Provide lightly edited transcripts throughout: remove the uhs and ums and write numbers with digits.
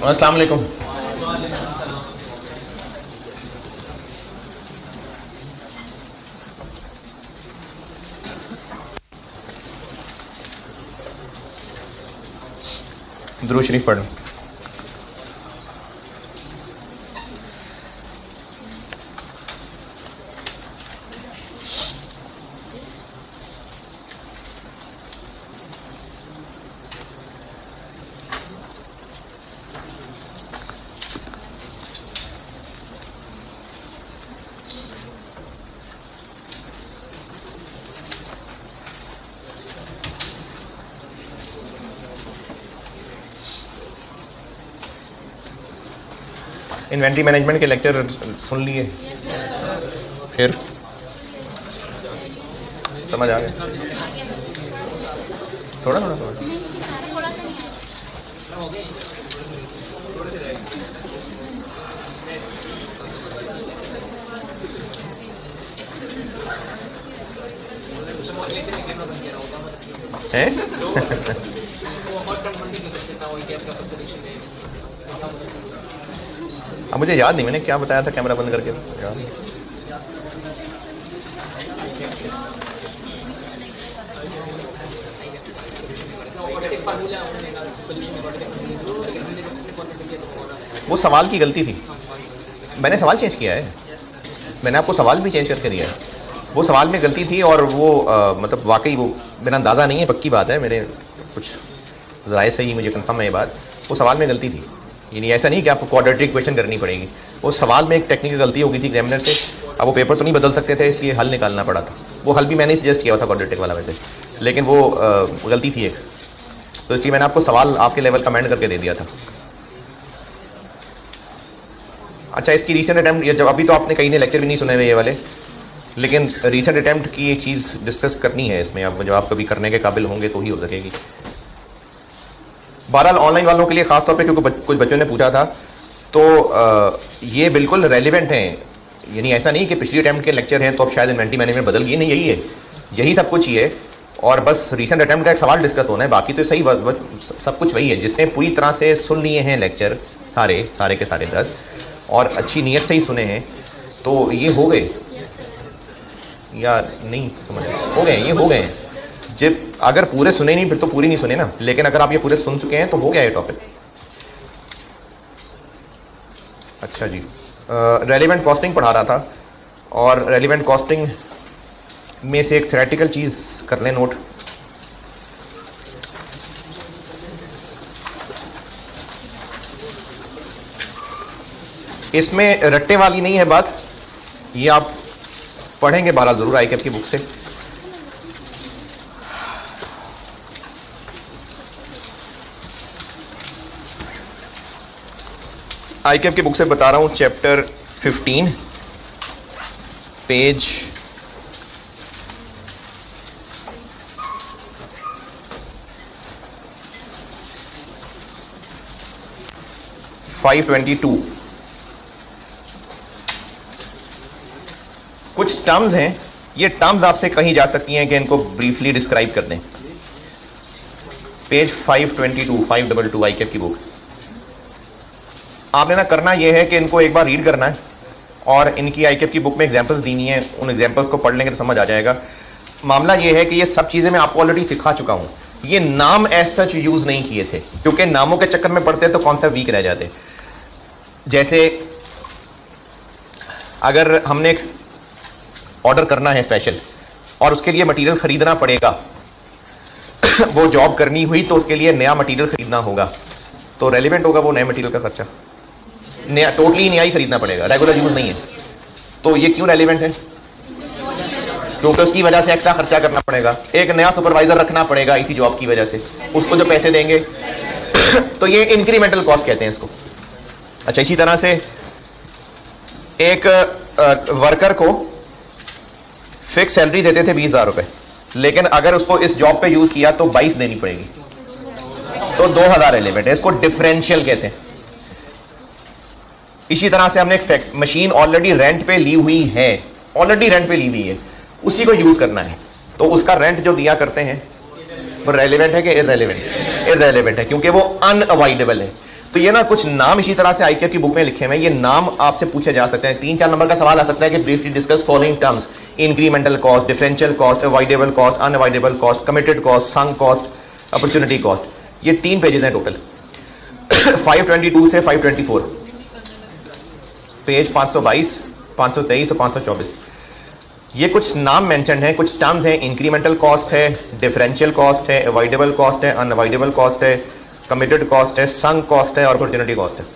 अस्सलाम वालेकुम। दुरूद शरीफ पढ़ो। इन्वेंट्री मैनेजमेंट के लेक्चर सुन लिए? फिर समझ आ गया? थोड़ा थोड़ा थोड़ा है। अब मुझे याद नहीं मैंने क्या बताया था कैमरा बंद करके, याद नहीं। वो सवाल की गलती थी, मैंने सवाल चेंज किया है, मैंने आपको सवाल भी चेंज करके दिया है। वो सवाल में गलती थी और वो मतलब वाकई वो मेरा अंदाज़ा नहीं है, पक्की बात है, मेरे कुछ ज़राए से ही मुझे कंफर्म है ये बात। वो सवाल में गलती थी, यानी ऐसा नहीं कि आपको क्वाड्रेटिक क्वेश्चन करनी पड़ेगी। वो सवाल में एक टेक्निकल गलती हो गई थी एग्जामिनर से। अब वो पेपर तो नहीं बदल सकते थे, इसलिए हल निकालना पड़ा था। वो हल भी मैंने सजेस्ट किया था क्वाड्रेटिक वाला वैसे, लेकिन वो गलती थी एक, तो इसलिए मैंने आपको सवाल आपके लेवल कमेंट करके दे दिया था। अच्छा, इसकी रीसेंट अटैम्प्ट, जब अभी तो आपने कहीं ने लेक्चर भी नहीं सुने हुए ये वाले, लेकिन रीसेंट अटैम्प्ट की एक चीज़ डिस्कस करनी है इसमें। आप जब आप कभी करने के काबिल होंगे तो ही हो सकेगी। बहरहाल ऑनलाइन वालों के लिए खास तौर पे, क्योंकि कुछ बच्चों ने पूछा था, तो ये बिल्कुल रेलिवेंट हैं। यानी ऐसा नहीं कि पिछली अटैम्प्ट के लेक्चर हैं तो अब शायद इन्वेंट्री मैनेजमेंट बदल गई, नहीं, यही है, यही सब कुछ ही है। और बस रीसेंट अटैम्प्ट का एक सवाल डिस्कस होना है, बाकी तो सही सब कुछ वही है। जिसने पूरी तरह से सुन लिए हैं लेक्चर सारे के सारे 10 और अच्छी नीयत से ही सुने हैं, तो ये हो गए या नहीं समझ हो गए, ये हो गए हैं। जब अगर पूरे सुने नहीं फिर तो पूरी नहीं सुने ना, लेकिन अगर आप ये पूरे सुन चुके हैं तो हो गया ये टॉपिक। अच्छा जी, रेलिवेंट कॉस्टिंग पढ़ा रहा था, और रेलिवेंट कॉस्टिंग में से एक थ्योरेटिकल चीज़ कर लें नोट। इसमें रट्टे वाली नहीं है बात, ये आप पढ़ेंगे बहरहाल ज़रूर आईकैप की बुक से। आईकैप की बुक से बता रहा हूं, चैप्टर 15 पेज 522। कुछ टर्म्स हैं, ये टर्म्स आपसे कही जा सकती हैं कि इनको ब्रीफली डिस्क्राइब कर दें। पेज 522 आईकैप की बुक। आपने ना करना यह है कि इनको एक बार रीड करना है, और इनकी आईकैप की बुक में एग्जांपल्स दी हुई हैं, उन एग्जांपल्स को पढ़ लेंगे तो समझ आ जाएगा। मामला यह है कि ये सब चीज़ें मैं आपको ऑलरेडी सिखा चुका हूं। ये नाम एज सच यूज़ नहीं किए थे, क्योंकि नामों के चक्कर में पढ़ते तो कॉन्सेप्ट वीक रह जाते। जैसे अगर हमने एक ऑर्डर करना है स्पेशल, और उसके लिए मटेरियल खरीदना पड़ेगा वो जॉब करनी हुई तो उसके लिए नया मटेरियल खरीदना होगा, तो रेलिवेंट होगा वो नए मटेरियल का खर्चा। नया टोटली नया ही खरीदना पड़ेगा, रेगुलर यूज नहीं है। तो ये क्यों रेलिवेंट है? क्योंकि उसकी वजह से एक्स्ट्रा खर्चा करना पड़ेगा, एक नया सुपरवाइजर रखना पड़ेगा इसी जॉब की वजह से, उसको जो पैसे देंगे तो ये इंक्रीमेंटल कॉस्ट कहते हैं इसको। अच्छा, इसी तरह से एक वर्कर को फिक्स सैलरी देते थे 20,000 रुपए, लेकिन अगर उसको इस जॉब पे यूज किया तो 22 देनी पड़ेगी, तो 2,000 रेलिवेंट है। इसको डिफरेंशियल कहते हैं। इसी तरह से हमने एक मशीन ऑलरेडी रेंट पे ली हुई है, ऑलरेडी रेंट पे ली हुई है, उसी को यूज करना है, तो उसका रेंट जो दिया करते हैं वो रेलिवेंट है कि इररेलेवेंट? इररेलेवेंट है, क्योंकि वो अनअवॉइडेबल है। तो ये ना कुछ नाम इसी तरह से आईक्यू की बुक में लिखे हुए हैं, ये नाम आपसे पूछे जा सकते हैं। 3-4 नंबर का सवाल आ सकता है कि briefly discuss following terms: incremental cost, differential cost, avoidable cost, unavoidable cost, committed cost, sunk cost, opportunity cost. ये 3 पेजेस हैं टोटल 522 से 524, पेज 522, 523 और 524। ये कुछ नाम मेंशन है, कुछ टर्म्स हैं। इंक्रीमेंटल कॉस्ट है, डिफरेंशियल कॉस्ट है, अवॉइडेबल कॉस्ट है, अनअवॉइडेबल कॉस्ट है, कमिटेड कॉस्ट है, संक कॉस्ट है और अपॉर्चुनिटी कॉस्ट है।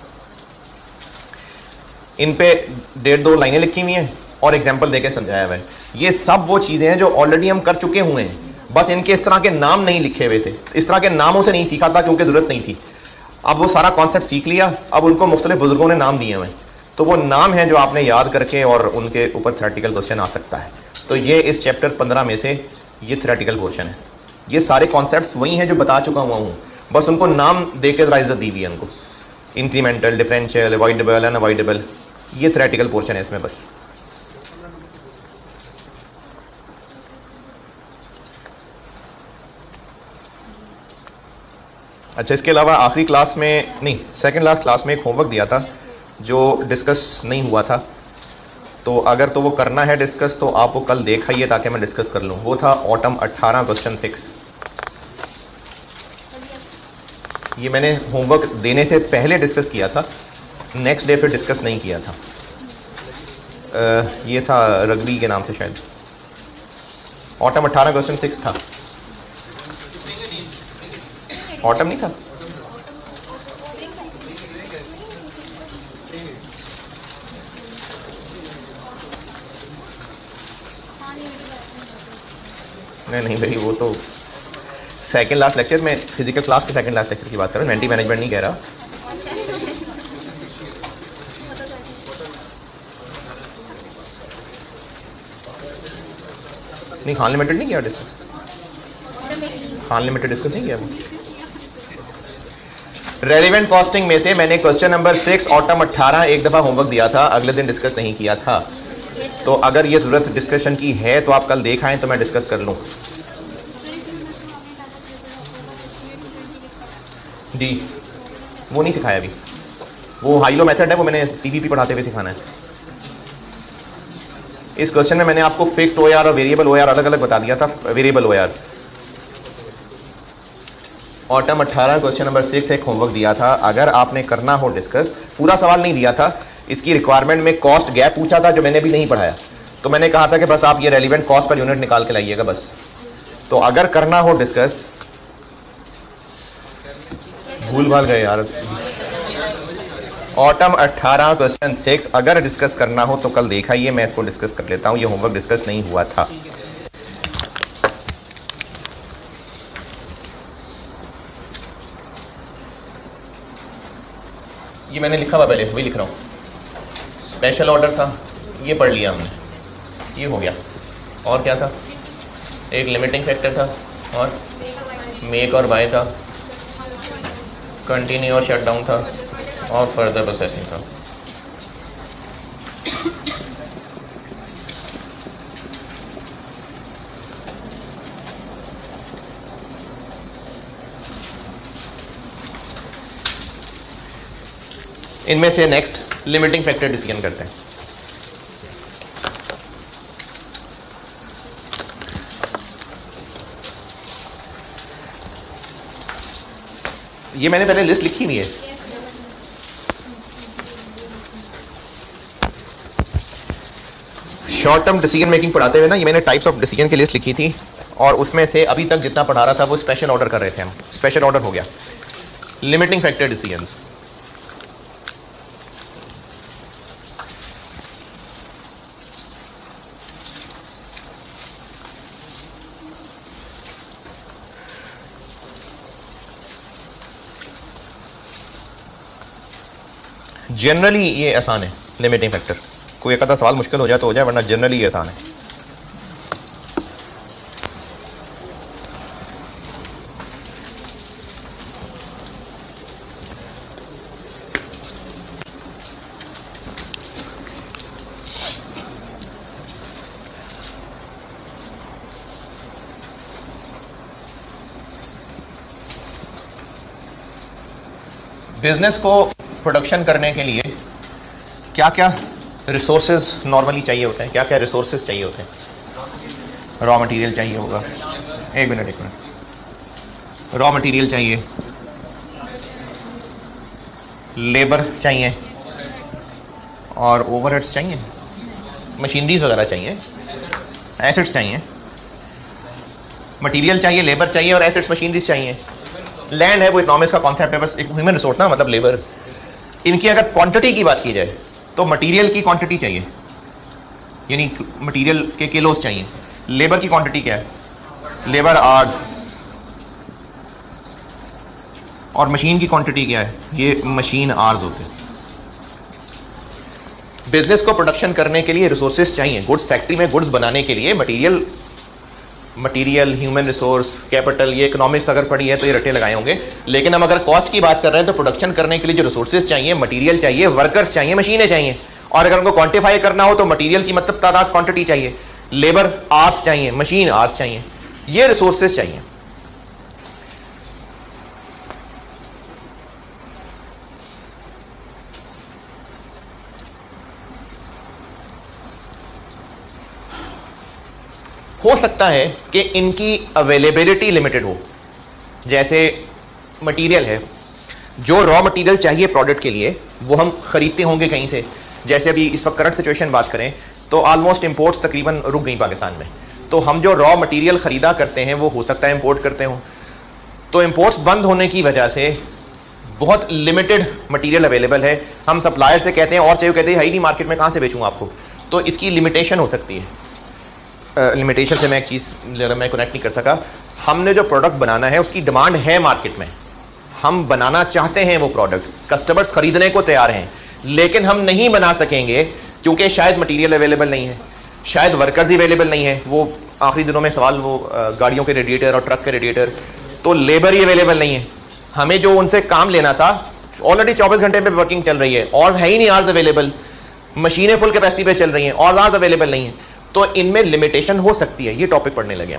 इन पे 1.5-2 लाइनें लिखी हुई हैं और एग्जांपल देके समझाया हुआ है। ये सब वो चीजें हैं जो ऑलरेडी हम कर चुके हुए हैं, बस इनके इस तरह के नाम नहीं लिखे हुए थे, इस तरह के नामों से नहीं सीखा था क्योंकि जरूरत नहीं थी। अब वो सारा कॉन्सेप्ट सीख लिया, अब उनको मुख्तलिफ बुजुर्गों ने नाम दिए हुए हैं, तो वो नाम है जो आपने याद करके और उनके ऊपर थ्योरेटिकल क्वेश्चन आ सकता है। तो ये इस चैप्टर 15 में से ये थ्योरेटिकल पोर्शन है। ये सारे कॉन्सेप्ट्स वही हैं जो बता चुका हुआ हूँ, बस उनको नाम देके जरा इज्जत दी हुई है उनको। इंक्रीमेंटल, डिफरेंशियल, अवॉइडेबल, अनअवॉइडेबल, ये थ्योरेटिकल पोर्शन है इसमें बस। अच्छा, इसके अलावा आखिरी क्लास में नहीं, सेकंड लास्ट क्लास में एक होमवर्क दिया था जो डिस्कस नहीं हुआ था, तो अगर तो वो करना है डिस्कस तो आप वो कल देख आइए ताकि मैं डिस्कस कर लूँ। वो था ऑटम 18 क्वेश्चन 6। ये मैंने होमवर्क देने से पहले डिस्कस किया था, नेक्स्ट डे पे डिस्कस नहीं किया था। ये था रग्बी के नाम से शायद, ऑटम 18 क्वेश्चन 6 था। ऑटम नहीं था, नहीं भाई, वो तो सेकंड लास्ट लेक्चर में, फिजिकल क्लास के सेकंड लास्ट लेक्चर की बात कर रहा हूँ, मेंटी मैनेजमेंट नहीं कह रहा। नहीं, खान लिमिटेड नहीं किया डिस्कस, खान लिमिटेड डिस्कस नहीं किया। रेलिवेंट कॉस्टिंग में से मैंने क्वेश्चन नंबर 6 ऑटम 18 एक दफा होमवर्क दिया था, अगले दिन डिस्कस नहीं किया था। तो अगर ये जरूरत डिस्कशन की है तो आप कल देख आएं तो मैं डिस्कस कर लूं। जी, वो नहीं सिखाया अभी, वो हाई लो मेथड है, वो मैंने सीवीपी पढ़ाते हुए सिखाना है। इस क्वेश्चन में मैंने आपको फिक्स्ड ओआर और वेरिएबल ओआर अलग अलग बता दिया था। Variable OR autumn 18 question number 6 एक होमवर्क दिया था, अगर आपने करना हो डिस्कस, पूरा सवाल नहीं दिया था, इसकी रिक्वायरमेंट में कॉस्ट गैप पूछा था जो मैंने भी नहीं पढ़ाया, तो मैंने कहा था कि बस आप ये रेलिवेंट कॉस्ट पर यूनिट निकाल के लाइएगा बस। तो अगर करना हो डिस्कस, भूल भाल गए यार, ऑटम 18 क्वेश्चन 6 अगर डिस्कस करना हो तो कल दिखाइए, मैं इसको डिस्कस कर लेता हूं। ये होमवर्क डिस्कस नहीं हुआ था। ये मैंने लिखा हुआ, पहले वही लिख रहा हूं। स्पेशल ऑर्डर था, ये पढ़ लिया हमने, ये हो गया। और क्या था? एक लिमिटिंग फैक्टर था और मेक और बाय था, कंटिन्यू और शट डाउन था और फर्दर प्रोसेसिंग था। इनमें से नेक्स्ट लिमिटिंग फैक्टर डिसीजन करते हैं। ये मैंने पहले लिस्ट लिखी हुई है। शॉर्ट टर्म डिसीजन मेकिंग पढ़ाते हुए ना, ये मैंने टाइप्स ऑफ डिसीजन की लिस्ट लिखी थी और उसमें से अभी तक जितना पढ़ा रहा था वो स्पेशल ऑर्डर कर रहे थे हम। स्पेशल ऑर्डर हो गया लिमिटिंग फैक्टर डिसीजंस। जनरली ये आसान है लिमिटिंग फैक्टर, कोई एक आधा सवाल मुश्किल हो जाए तो हो जाए, वरना जनरली ये आसान है। बिजनेस को प्रोडक्शन करने के लिए क्या क्या रिसोर्सेज नॉर्मली चाहिए होते हैं, क्या क्या रिसोर्सेज चाहिए होते हैं? रॉ मटेरियल चाहिए होगा, एक मिनट, रॉ मटेरियल चाहिए, लेबर चाहिए और ओवरहेड्स चाहिए, मशीनरीज वगैरह चाहिए, एसेट्स चाहिए। मटेरियल चाहिए, लेबर चाहिए और एसेट्स मशीनरीज चाहिए। लैंड है वो इकोनॉमिक्स का कॉन्सेप्ट है, बस एक ह्यूमन रिसोर्स ना, मतलब लेबर। इनकी अगर क्वांटिटी की बात की जाए तो मटेरियल की क्वांटिटी चाहिए, यानी मटेरियल के किलोस चाहिए। लेबर की क्वांटिटी क्या है? Labour hours. और मशीन की क्वांटिटी क्या है? ये मशीन आवर्स होते हैं। बिजनेस को प्रोडक्शन करने के लिए रिसोर्सेज चाहिए। गुड्स फैक्ट्री में गुड्स बनाने के लिए मटेरियल, ह्यूमन रिसोर्स, कैपिटल, ये इकोनॉमिक्स अगर पढ़ी है तो ये रट्टे लगाए होंगे। लेकिन हम अगर कॉस्ट की बात कर रहे हैं तो प्रोडक्शन करने के लिए जो रिसोर्सेज चाहिए, मटेरियल चाहिए, वर्कर्स चाहिए, मशीनें चाहिए। और अगर उनको क्वांटिफाई करना हो तो मटेरियल की मतलब तादाद, क्वांटिटी चाहिए, लेबर आवर्स चाहिए, मशीन आवर्स चाहिए, ये रिसोर्सेज चाहिए। हो सकता है कि इनकी अवेलेबिलिटी लिमिटेड हो। जैसे मटेरियल है, जो रॉ मटेरियल चाहिए प्रोडक्ट के लिए वो हम खरीदते होंगे कहीं से। जैसे अभी इस वक्त करंट सिचुएशन बात करें तो ऑलमोस्ट इंपोर्ट्स तकरीबन रुक गई पाकिस्तान में। तो हम जो रॉ मटेरियल खरीदा करते हैं वो हो सकता है इंपोर्ट करते हो। तो इंपोर्ट्स बंद होने की वजह से बहुत लिमिटेड मटेरियल अवेलेबल है। हम सप्लायर से कहते हैं और चाहिए, कहते हैं हाई नहीं मार्केट में कहाँ से बेचूंगा आपको। तो इसकी लिमिटेशन हो सकती है। लिमिटेशन से मैं एक चीज़ मैं कनेक्ट नहीं कर सका। हमने जो प्रोडक्ट बनाना है उसकी डिमांड है मार्केट में, हम बनाना चाहते हैं वो प्रोडक्ट, कस्टमर्स खरीदने को तैयार हैं, लेकिन हम नहीं बना सकेंगे क्योंकि शायद मटेरियल अवेलेबल नहीं है, शायद वर्कर्स ही अवेलेबल नहीं है। वो आखिरी दिनों में सवाल वो गाड़ियों के रेडिएटर और ट्रक के रेडिएटर, तो लेबर ही अवेलेबल नहीं है। हमें जो उनसे काम लेना था ऑलरेडी 24 घंटे पे वर्किंग चल रही है और है ही नहीं आवर्स अवेलेबल, मशीनें फुल कैपेसिटी पे चल रही हैं और आवर्स अवेलेबल नहीं है। तो इनमें लिमिटेशन हो सकती है। ये टॉपिक पढ़ने लगे,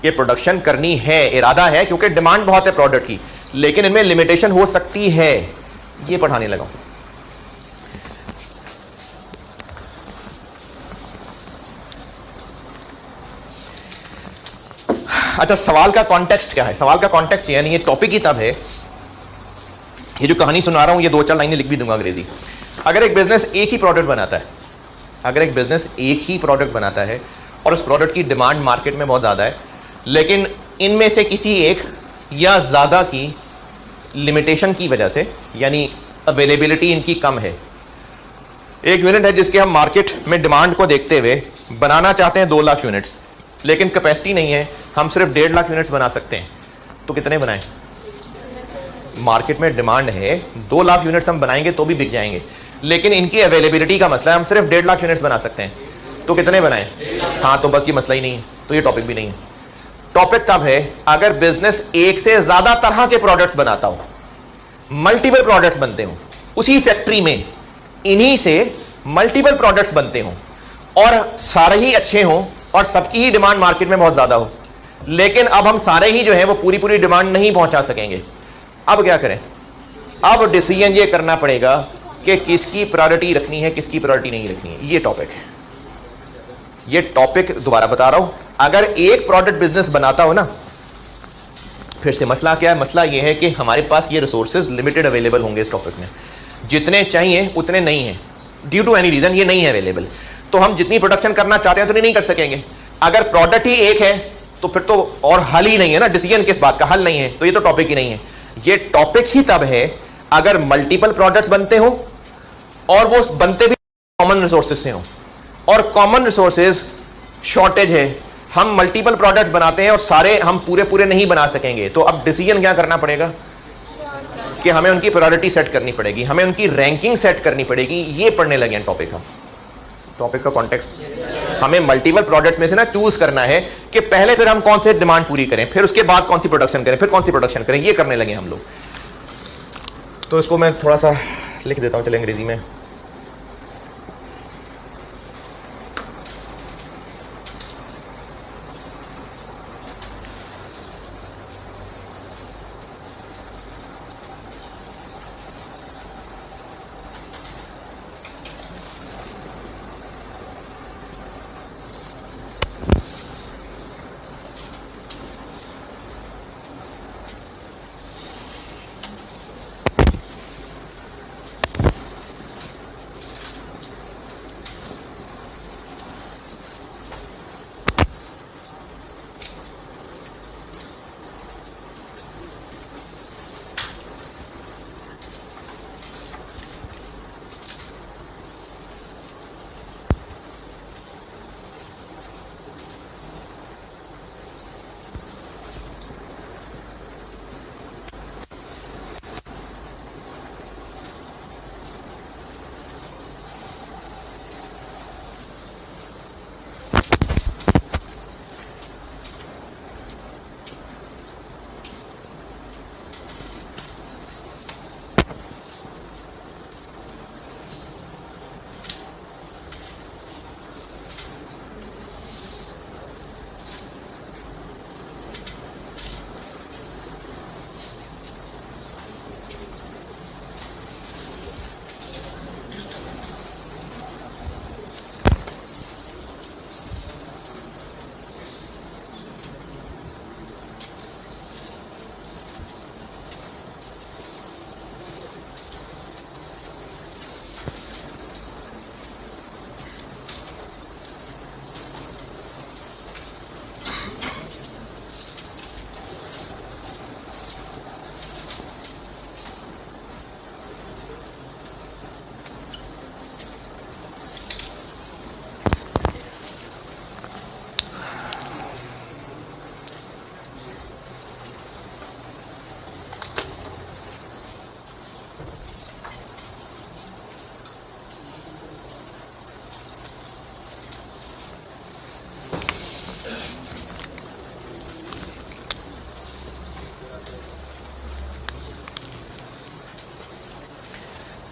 ये प्रोडक्शन करनी है, इरादा है क्योंकि डिमांड बहुत है प्रोडक्ट की, लेकिन इनमें लिमिटेशन हो सकती है, ये पढ़ाने लगा। अच्छा, सवाल का कॉन्टेक्स्ट क्या है? सवाल का कॉन्टेक्स्ट यानी ये टॉपिक ही तब है, ये जो कहानी सुना रहा हूं ये 2-4 लाइनें लिख भी दूंगा अंग्रेजी। अगर एक बिजनेस एक ही प्रोडक्ट बनाता है, अगर एक बिजनेस एक ही प्रोडक्ट बनाता है और उस प्रोडक्ट की डिमांड मार्केट में बहुत ज़्यादा है, लेकिन इनमें से किसी एक या ज़्यादा की लिमिटेशन की वजह से, यानी अवेलेबिलिटी इनकी कम है। एक यूनिट है जिसके हम मार्केट में डिमांड को देखते हुए बनाना चाहते हैं 2 लाख यूनिट्स, लेकिन कैपेसिटी नहीं है, हम सिर्फ 1.5 लाख यूनिट्स बना सकते हैं। तो कितने बनाएं? मार्केट में डिमांड है 2 लाख यूनिट्स हम बनाएंगे तो भी बिक जाएंगे, लेकिन इनकी अवेलेबिलिटी का मसला है, हम सिर्फ 1.5 लाख यूनिट्स बना सकते हैं। तो कितने बनाएं? हाँ, तो बस ये मसला ही नहीं है, तो ये टॉपिक भी नहीं है। टॉपिक तब है अगर बिजनेस एक से ज्यादा तरह के प्रोडक्ट्स बनाता हो, मल्टीपल प्रोडक्ट्स बनते हो, उसी फैक्ट्री में इन्हीं से मल्टीपल प्रोडक्ट्स बनते हो और सारे ही अच्छे हों और सबकी ही डिमांड मार्केट में बहुत ज्यादा हो, लेकिन अब हम सारे ही जो है वो पूरी डिमांड नहीं पहुंचा सकेंगे। अब क्या करें? अब डिसीजन ये करना पड़ेगा कि किसकी प्रायोरिटी रखनी है, किसकी प्रायोरिटी नहीं रखनी है। ये टॉपिक है। ये टॉपिक दोबारा बता रहा हूं, अगर एक प्रोडक्ट बिजनेस बनाता हो ना, फिर से मसला क्या है? मसला ये है कि हमारे पास ये रिसोर्सेज लिमिटेड अवेलेबल होंगे इस टॉपिक में, जितने चाहिए उतने नहीं है, ड्यू टू एनी रीजन ये नहीं है अवेलेबल। तो हम जितनी प्रोडक्शन करना चाहते हैं उतनी नहीं कर सकेंगे। अगर प्रोडक्ट ही एक है तो फिर तो और हल ही नहीं है ना, डिसीजन किस बात का? हल नहीं है, तो ये तो टॉपिक ही नहीं है। ये टॉपिक ही तब है अगर मल्टीपल प्रोडक्ट्स बनते हो और वो बनते भी कॉमन रिसोर्सेज से हो, और कॉमन रिसोर्सेज शॉर्टेज है, हम मल्टीपल प्रोडक्ट्स बनाते हैं और सारे हम पूरे नहीं बना सकेंगे। तो अब डिसीजन क्या करना पड़ेगा कि हमें उनकी प्रायोरिटी सेट करनी पड़ेगी, हमें उनकी रैंकिंग सेट करनी पड़ेगी। ये पढ़ने लगे हैं टॉपिक। हम टॉपिक का कॉन्टेक्स्ट, हमें मल्टीपल प्रोडक्ट्स में से ना चूज करना है कि पहले फिर हम कौन से डिमांड पूरी करें, फिर उसके बाद कौन सी प्रोडक्शन करें, फिर कौन सी प्रोडक्शन करें, ये करने लगे हम लोग। तो इसको मैं थोड़ा सा लिख देता हूं, चले अंग्रेजी में।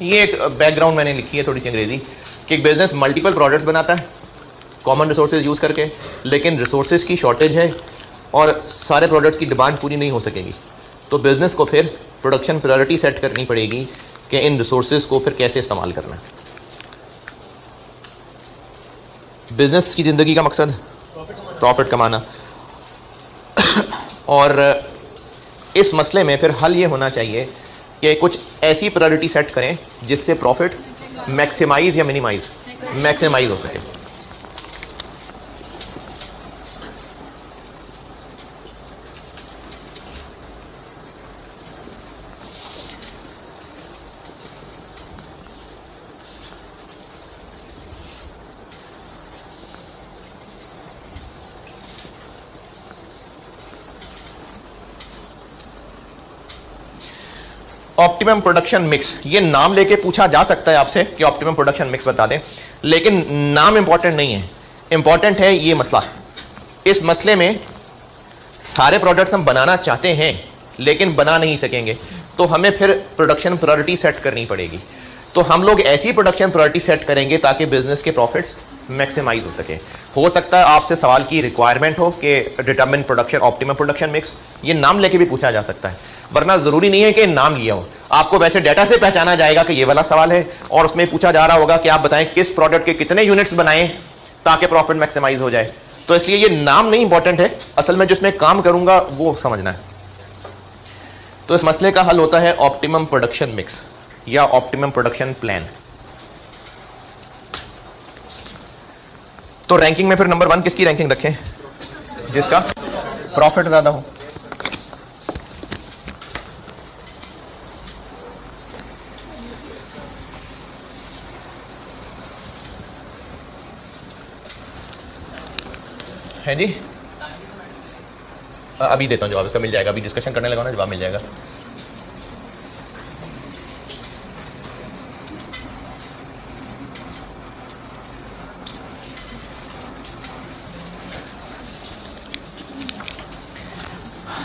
ये एक बैकग्राउंड मैंने लिखी है थोड़ी सी अंग्रेजी कि एक बिजनेस मल्टीपल प्रोडक्ट्स बनाता है कॉमन रिसोर्सेज यूज करके, लेकिन रिसोर्सेज की शॉर्टेज है और सारे प्रोडक्ट्स की डिमांड पूरी नहीं हो सकेगी, तो बिजनेस को फिर प्रोडक्शन प्रायोरिटी सेट करनी पड़ेगी कि इन रिसोर्सेज को फिर कैसे इस्तेमाल करना है। बिजनेस की जिंदगी का मकसद प्रॉफिट कमाना और इस मसले में फिर हल ये होना चाहिए कि कुछ ऐसी प्रायोरिटी सेट करें जिससे प्रॉफिट मैक्सिमाइज या मैक्सिमाइज हो सके। ऑप्टिमम प्रोडक्शन मिक्स, ये नाम लेके पूछा जा सकता है आपसे कि ऑप्टिमम प्रोडक्शन मिक्स बता दें, लेकिन नाम इंपॉर्टेंट नहीं है, इंपॉर्टेंट है ये मसला। इस मसले में सारे प्रोडक्ट्स हम बनाना चाहते हैं लेकिन बना नहीं सकेंगे, तो हमें फिर प्रोडक्शन प्रायोरिटी सेट करनी पड़ेगी। तो हम लोग ऐसी प्रोडक्शन प्रायोरिटी सेट करेंगे ताकि बिजनेस के प्रॉफिट्स मैक्सिमाइज हो सके। हो सकता है आपसे सवाल की रिक्वायरमेंट हो कि determine production optimum production mix, ये नाम लेके भी पूछा जा सकता है, वरना जरूरी नहीं है कि नाम लिया हो। आपको वैसे डाटा से पहचाना जाएगा कि ये वाला सवाल है और उसमें पूछा जा रहा होगा कि आप बताएं किस प्रोडक्ट के कितने यूनिट्स बनाएं ताकि प्रॉफिट मैक्सिमाइज हो जाए। तो इसलिए ये नाम नहीं इंपॉर्टेंट है, असल में जिसमें काम करूंगा वो समझना है। तो इस मसले का हल होता है ऑप्टिमम प्रोडक्शन मिक्स या ऑप्टिमम प्रोडक्शन प्लान। तो रैंकिंग में फिर नंबर 1 किसकी रैंकिंग रखें? जिसका प्रॉफिट ज्यादा हो। है जी, अभी देता हूं जवाब, इसका मिल जाएगा, अभी डिस्कशन करने लगा ना, जवाब मिल जाएगा।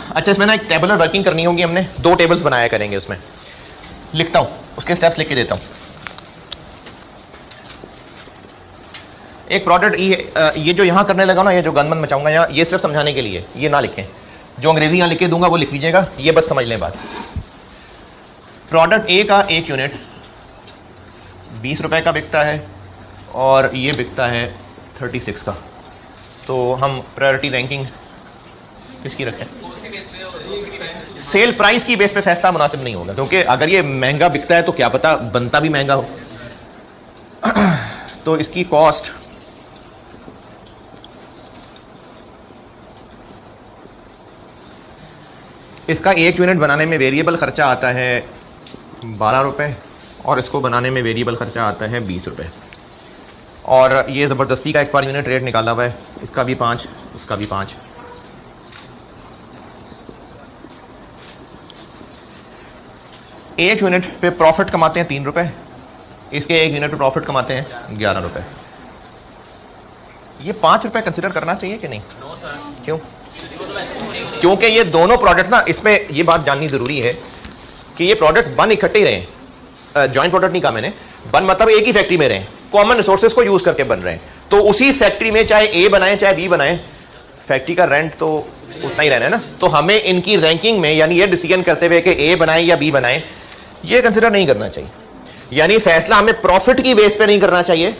अच्छा, इसमें ना एक टेबलर वर्किंग करनी होगी, हमने 2 टेबल्स बनाया करेंगे। उसमें लिखता हूं, उसके स्टेप्स लिख के देता हूं। एक प्रोडक्ट ये जो यहां करने लगा ना, ये जो गनमन मचाऊंगा यहाँ, ये सिर्फ समझाने के लिए, ये ना लिखें। जो अंग्रेजी यहां लिख के दूंगा वो लिख लीजिएगा, ये बस समझ लें बात। प्रोडक्ट ए का 1 यूनिट 20 रुपए का बिकता है और ये बिकता है 36 का। तो हम प्रायोरिटी रैंकिंग किसकी रखें? सेल प्राइस की बेस पे फैसला मुनासिब नहीं होगा, क्योंकि अगर ये महंगा बिकता है तो क्या पता बनता भी महंगा हो। तो इसकी कॉस्ट इसका 1 यूनिट बनाने में वेरिएबल खर्चा आता है 12 रुपए और इसको बनाने में वेरिएबल खर्चा आता है 20 रुपए। और ये ज़बरदस्ती का 1 पर यूनिट रेट निकाला हुआ है, इसका भी 5, उसका भी 5। एक यूनिट पे प्रॉफिट कमाते हैं 3 रुपए, इसके 1 यूनिट पे प्रॉफिट कमाते हैं 11 रुपए। ये 5 रुपए कंसिडर करना चाहिए कि नहीं? क्यों? क्योंकि ये दोनों प्रोडक्ट्स ना, इसमें ये बात जाननी जरूरी है कि ये प्रोडक्ट्स बन इकट्ठे ही रहे, जॉइंट प्रोडक्ट नहीं कहा मैंने, बन मतलब एक ही फैक्ट्री में रहे, कॉमन रिसोर्सेज को यूज करके बन रहे हैं। तो उसी फैक्ट्री में चाहे ए बनाए चाहे बी बनाए, फैक्ट्री का रेंट तो उतना ही रहना है ना। तो हमें इनकी रैंकिंग में, यानी ये डिसीजन करते हुए कि ए बनाए या बी बनाए, ये कंसिडर नहीं करना चाहिए। यानी फैसला हमें प्रॉफिट की बेस पे नहीं करना चाहिए,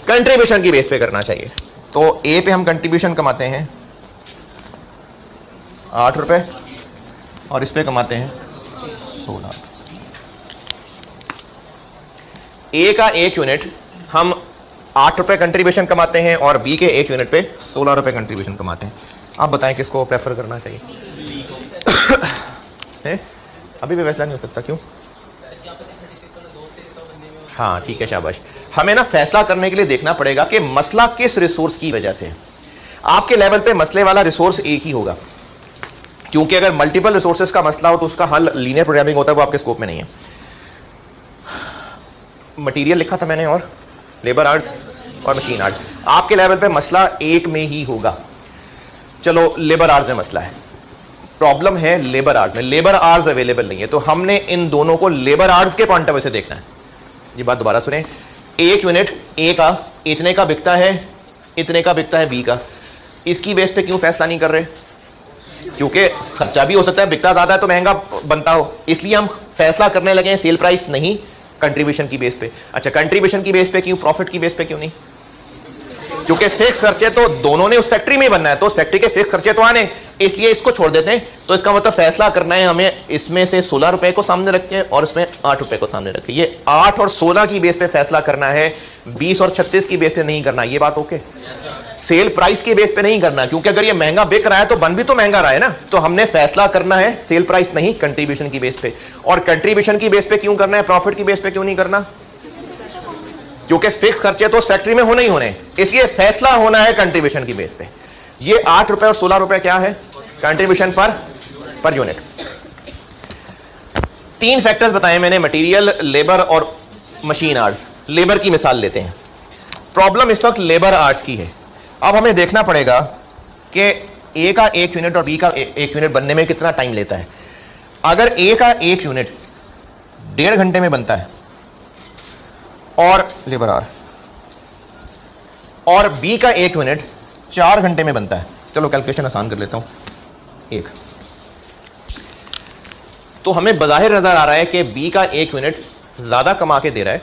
कंट्रीब्यूशन की बेस पे करना चाहिए। तो ए पे हम कंट्रीब्यूशन कमाते हैं 8 रुपए और इस पे कमाते हैं 16। ए का 1 यूनिट हम 8 रुपए कंट्रीब्यूशन कमाते हैं और बी के 1 यूनिट पे 16 रुपए कंट्रीब्यूशन कमाते हैं। आप बताएं किसको प्रेफर करना चाहिए? है? अभी भी फैसला नहीं हो सकता, क्यों? हाँ ठीक है, शाबाश। हमें ना फैसला करने के लिए देखना पड़ेगा कि मसला किस रिसोर्स की वजह से है। आपके लेवल पे मसले वाला रिसोर्स एक ही होगा, क्योंकि अगर मल्टीपल रिसोर्सेज का मसला हो तो उसका हल लीनियर प्रोग्रामिंग होता है, वो आपके स्कोप में नहीं है। मटेरियल लिखा था मैंने और लेबर आवर्स और मशीन आवर्स। आपके लेवल पे मसला एक में ही होगा। चलो लेबर आवर्स में मसला है, प्रॉब्लम है लेबर आवर्स में, लेबर आवर्स अवेलेबल नहीं है, तो हमने इन दोनों को लेबर आवर्स के पॉइंट ऑफ व्यू से देखना है। ये बात दोबारा सुने, एक यूनिट ए का इतने का बिकता है, इतने का बिकता है बी का, इसकी बेस पे क्यों फैसला नहीं कर रहे? क्योंकि खर्चा भी हो सकता है, बिकता ज्यादा है तो महंगा बनता हो, इसलिए हम फैसला करने लगे हैं सेल प्राइस नहीं कंट्रीब्यूशन की बेस पे। अच्छा, कंट्रीब्यूशन की बेस पे क्यों, प्रॉफिट की बेस पे क्यों नहीं? क्योंकि फिक्स खर्चे तो दोनों ने उस फैक्ट्री में बनना है, तो उस फैक्ट्री के फिक्स खर्चे तो आने, इसलिए इसको छोड़ देते हैं। तो इसका मतलब फैसला करना है हमें इसमें से 16 रुपए को सामने रख के और इसमें 8 रुपए को सामने रख के, ये 8 और 16 की बेस पे फैसला करना है, 20 और 36 की बेस पे नहीं करना। ये बात ओके? सेल प्राइस की बेस पे नहीं करना, क्योंकि अगर ये महंगा बिक रहा है तो बन भी तो महंगा रहा है ना, तो हमने फैसला करना है सेल प्राइस नहीं कंट्रीब्यूशन की बेस पे। और कंट्रीब्यूशन की बेस पे क्यों करना है, प्रॉफिट की बेस पे क्यों नहीं करना? क्योंकि फिक्स खर्चे तो फैक्ट्री में होने ही होने, इसलिए फैसला होना है कंट्रीब्यूशन की बेस पे। ये 8 रुपए और 16 रुपए क्या है कंट्रीब्यूशन पर यूनिट। 3 फैक्टर्स बताए मैंने, मटेरियल, लेबर और मशीन आवर्स। लेबर की मिसाल लेते हैं। प्रॉब्लम इस वक्त लेबर आवर्स की है। अब हमें देखना पड़ेगा कि ए का 1 यूनिट और बी का 1 यूनिट बनने में कितना टाइम लेता है। अगर ए का 1 यूनिट 1.5 घंटे में बनता है और लेबर आवर, और बी का 1 यूनिट 4 घंटे में बनता है, चलो कैलकुलेशन आसान कर लेता हूं, 1, तो हमें बज़ाहिर नजर आ रहा है कि बी का 1 यूनिट ज्यादा कमा के दे रहा है,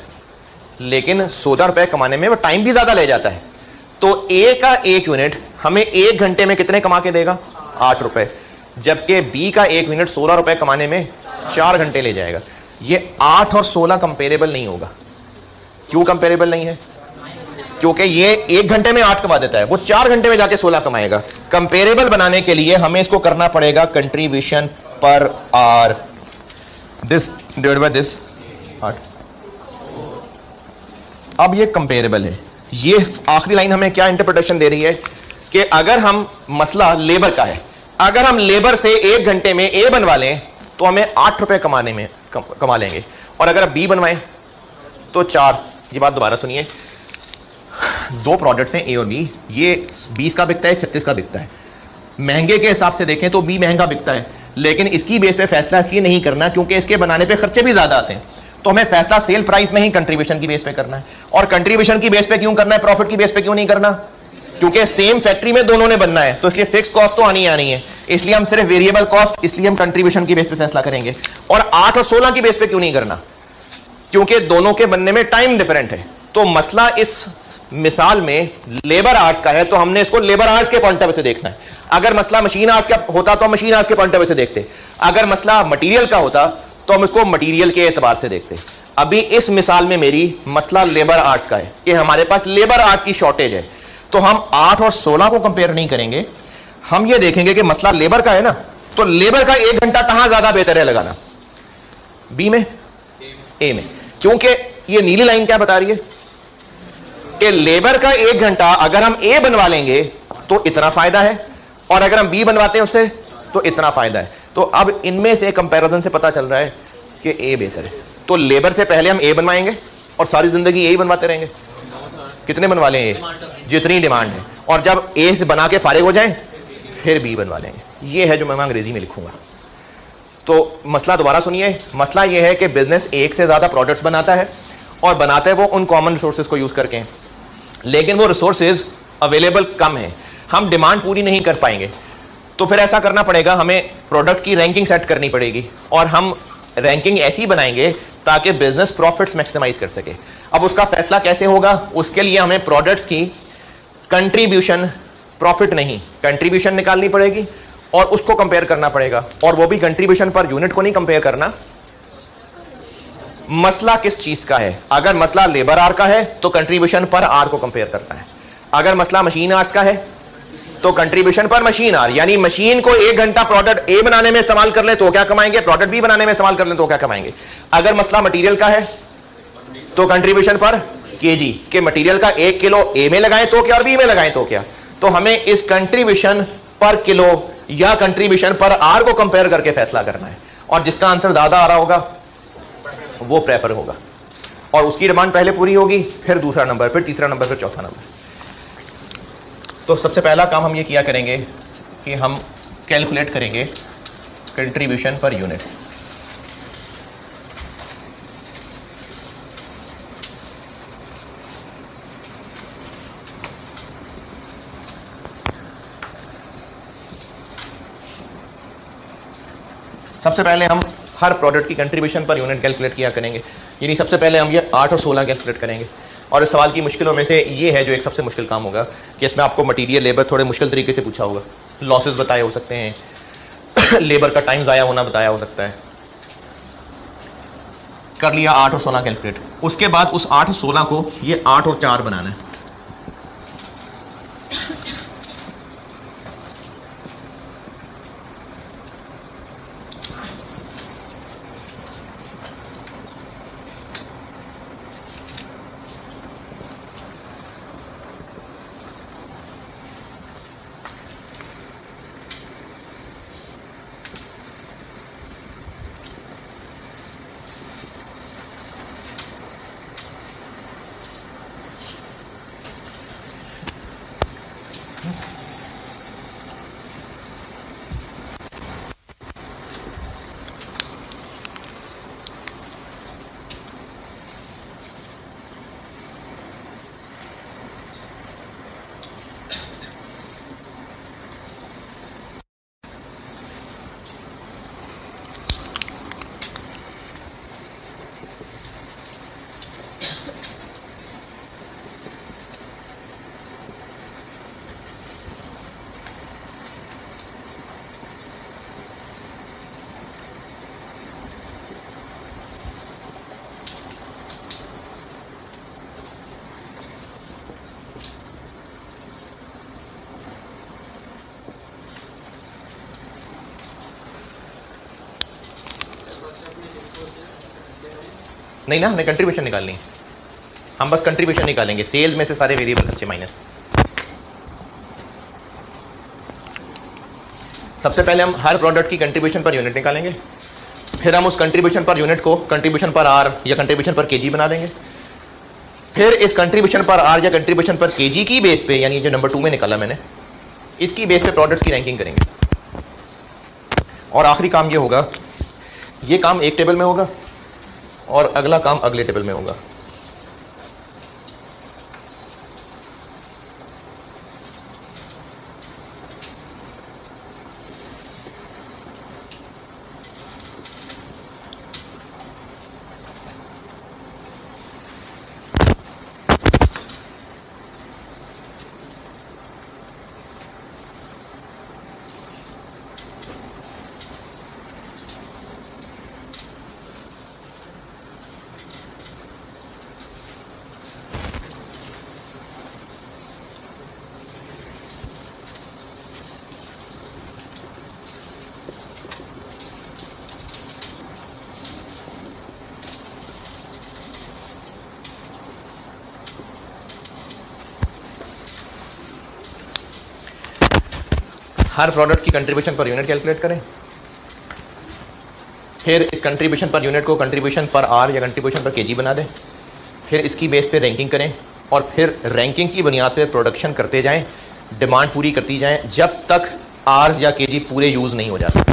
लेकिन 16 रुपए कमाने में वो टाइम भी ज्यादा ले जाता है। तो ए का 1 यूनिट हमें 1 घंटे में कितने कमा के देगा, 8 रुपए, जबकि बी का 1 यूनिट 16 रुपए कमाने में 4 घंटे ले जाएगा। ये 8 और 16 कंपेरेबल नहीं होगा। क्यों कंपेरेबल नहीं है? क्योंकि ये 1 घंटे में 8 कमा देता है, वो 4 घंटे में जाके 16 कमाएगा। कंपेरेबल बनाने के लिए हमें इसको करना पड़ेगा contribution per R, this divide by this 8। अब ये कंपेरेबल है। ये आखिरी लाइन हमें क्या इंटरप्रिटेशन दे रही है कि अगर हम, मसला लेबर का है, अगर हम लेबर से 1 घंटे में ए बनवा लें तो हमें 8 रुपए कमाने में कमा लेंगे, और अगर बी बनवाएं तो 4। ये बात दोबारा सुनिए, 2 प्रोडक्ट्स हैं ए और बी, ये 20 का बिकता है, 36 का बिकता है। महंगे के हिसाब से देखें तो बी महंगा बिकता है, लेकिन इसकी बेस पे फैसला इसलिए नहीं करना क्योंकि इसके बनाने पे खर्चे भी ज्यादा आते हैं। तो हमें फैसला सेल प्राइस नहीं कंट्रीब्यूशन की बेस पे करना है। और कंट्रीब्यूशन की बेस पे क्यों करना है, प्रॉफिट की बेस पे क्यों नहीं करना? क्योंकि सेम फैक्ट्री में दोनों ने बनना है, तो इसलिए फिक्स कॉस्ट तो आनी आनी है, इसलिए हम सिर्फ वेरिएबल कॉस्ट, इसलिए हम कंट्रीब्यूशन की बेस पे फैसला करेंगे। और 8 और 16 की बेस पे क्यों नहीं करना? क्योंकि दोनों के बनने में टाइम डिफरेंट है। तो मसला इस मिसाल में लेबर आवर्स का है, तो हमने इसको लेबर आवर्स के पॉइंट ऑफ व्यू से देखना है। अगर मसला मशीन आवर्स का होता तो हम मशीन आवर्स के पॉइंट ऑफ व्यू से देखते, अगर मसला मटेरियल का होता तो हम इसको मटेरियल के एतबार से देखते। अभी इस मिसाल में मेरी मसला लेबर आवर्स का है कि हमारे पास लेबर आवर्स की शॉर्टेज है, तो हम 8 और 16 को कंपेयर नहीं करेंगे, हम ये देखेंगे कि मसला लेबर का है ना, तो लेबर का 1 घंटा कहां ज्यादा बेहतर है लगाना, बी में, ए में? क्योंकि ये नीली लाइन क्या बता रही है कि लेबर का 1 घंटा अगर हम ए बनवा लेंगे तो इतना फायदा है, और अगर हम बी बनवाते हैं उससे तो इतना फायदा है। तो अब इनमें से कंपैरिजन से पता चल रहा है कि ए बेहतर है। तो लेबर से पहले हम ए बनवाएंगे और सारी जिंदगी ए ही बनवाते रहेंगे। कितने बनवा लें? ए, जितनी डिमांड है, और जब ए से बना के फारिग हो जाए फिर बी बनवा लेंगे। ये है जो मैं अंग्रेजी में लिखूंगा। तो मसला दोबारा सुनिए, मसला यह है कि बिजनेस एक से ज्यादा प्रोडक्ट्स बनाता है, और बनाता है वो उन कॉमन रिसोर्सेज को यूज करके, लेकिन वो रिसोर्सेज अवेलेबल कम है, हम डिमांड पूरी नहीं कर पाएंगे। तो फिर ऐसा करना पड़ेगा, हमें प्रोडक्ट की रैंकिंग सेट करनी पड़ेगी, और हम रैंकिंग ऐसी बनाएंगे ताकि बिजनेस प्रॉफिट्स मैक्सिमाइज कर सके। अब उसका फैसला कैसे होगा? उसके लिए हमें प्रोडक्ट्स की कंट्रीब्यूशन, प्रॉफिट नहीं, कंट्रीब्यूशन निकालनी पड़ेगी और उसको कंपेयर करना पड़ेगा, और वो भी कंट्रीब्यूशन पर यूनिट को नहीं कंपेयर करना। मसला किस चीज का है? अगर मसला लेबर आर का है तो कंट्रीब्यूशन पर आर को कंपेयर करना है। अगर मसला मशीन आर्स का है तो कंट्रीब्यूशन पर मशीन आर, यानी मशीन को 1 घंटा प्रोडक्ट ए बनाने में इस्तेमाल कर ले तो क्या कमाएंगे, प्रोडक्ट बी बनाने में इस्तेमाल कर ले तो क्या कमाएंगे। अगर मसला मटेरियल का है तो कंट्रीब्यूशन पर केजी के मटेरियल का 1 किलो ए में लगाएं तो क्या और बी में लगाएं तो क्या। तो हमें इस कंट्रीब्यूशन पर किलो या कंट्रीब्यूशन पर आर को कंपेयर करके फैसला करना है, और जिसका आंसर ज्यादा आ रहा होगा वो प्रेफर होगा, और उसकी डिमांड पहले पूरी होगी, फिर दूसरा नंबर, फिर तीसरा नंबर, फिर चौथा नंबर। तो सबसे पहला काम हम ये किया करेंगे कि हम कैलकुलेट करेंगे कंट्रीब्यूशन पर यूनिट। सबसे पहले हम हर प्रोडक्ट की कंट्रीब्यूशन पर यूनिट कैलकुलेट किया करेंगे, यानी सबसे पहले हम ये 8 और 16 कैलकुलेट करेंगे। और इस सवाल की मुश्किलों में से ये है जो एक सबसे मुश्किल काम होगा कि इसमें आपको मटीरियल लेबर थोड़े मुश्किल तरीके से पूछा होगा, लॉसेस बताए हो सकते हैं, लेबर का टाइम ज़ाया होना बताया हो सकता है। कर लिया 8 और 16 कैलकुलेट। उसके बाद उस 8 और 16 को ये 8 और 4 बनाना है। नहीं ना, हमें कंट्रीब्यूशन निकालनी है, हम बस कंट्रीब्यूशन निकालेंगे, सेल्स में से सारे वेरिएबल खर्चे माइनस। सबसे पहले हम हर प्रोडक्ट की कंट्रीब्यूशन पर यूनिट निकालेंगे, फिर हम उस कंट्रीब्यूशन पर यूनिट को कंट्रीब्यूशन पर आर या कंट्रीब्यूशन पर केजी बना देंगे, फिर इस कंट्रीब्यूशन पर आर या कंट्रीब्यूशन पर केजी की बेस पे, यानी जो नंबर 2 में निकाला मैंने, इसकी बेस पे प्रोडक्ट्स की रैंकिंग करेंगे। और आखिरी काम ये होगा, ये काम एक टेबल में होगा और अगला काम अगले टेबल में होगा। हर प्रोडक्ट की कंट्रीब्यूशन पर यूनिट कैलकुलेट करें, फिर इस कंट्रीब्यूशन पर यूनिट को कंट्रीब्यूशन पर आर या कंट्रीब्यूशन पर केजी बना दें, फिर इसकी बेस पे रैंकिंग करें और फिर रैंकिंग की बुनियाद पे प्रोडक्शन करते जाएं, डिमांड पूरी करती जाएं जब तक आर या केजी पूरे यूज नहीं हो जाते।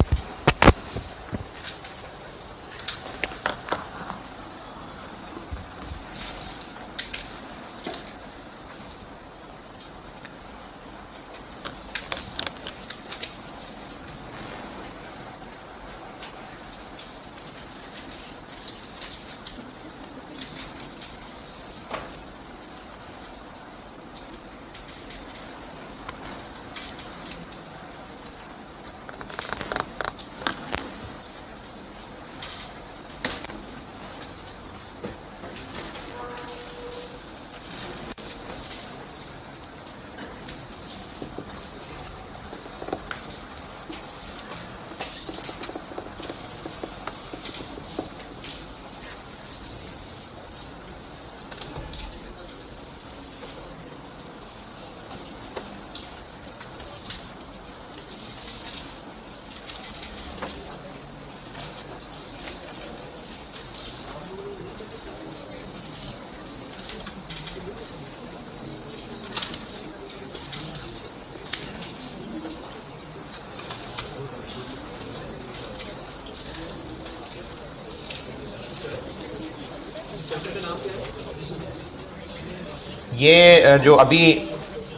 ये जो अभी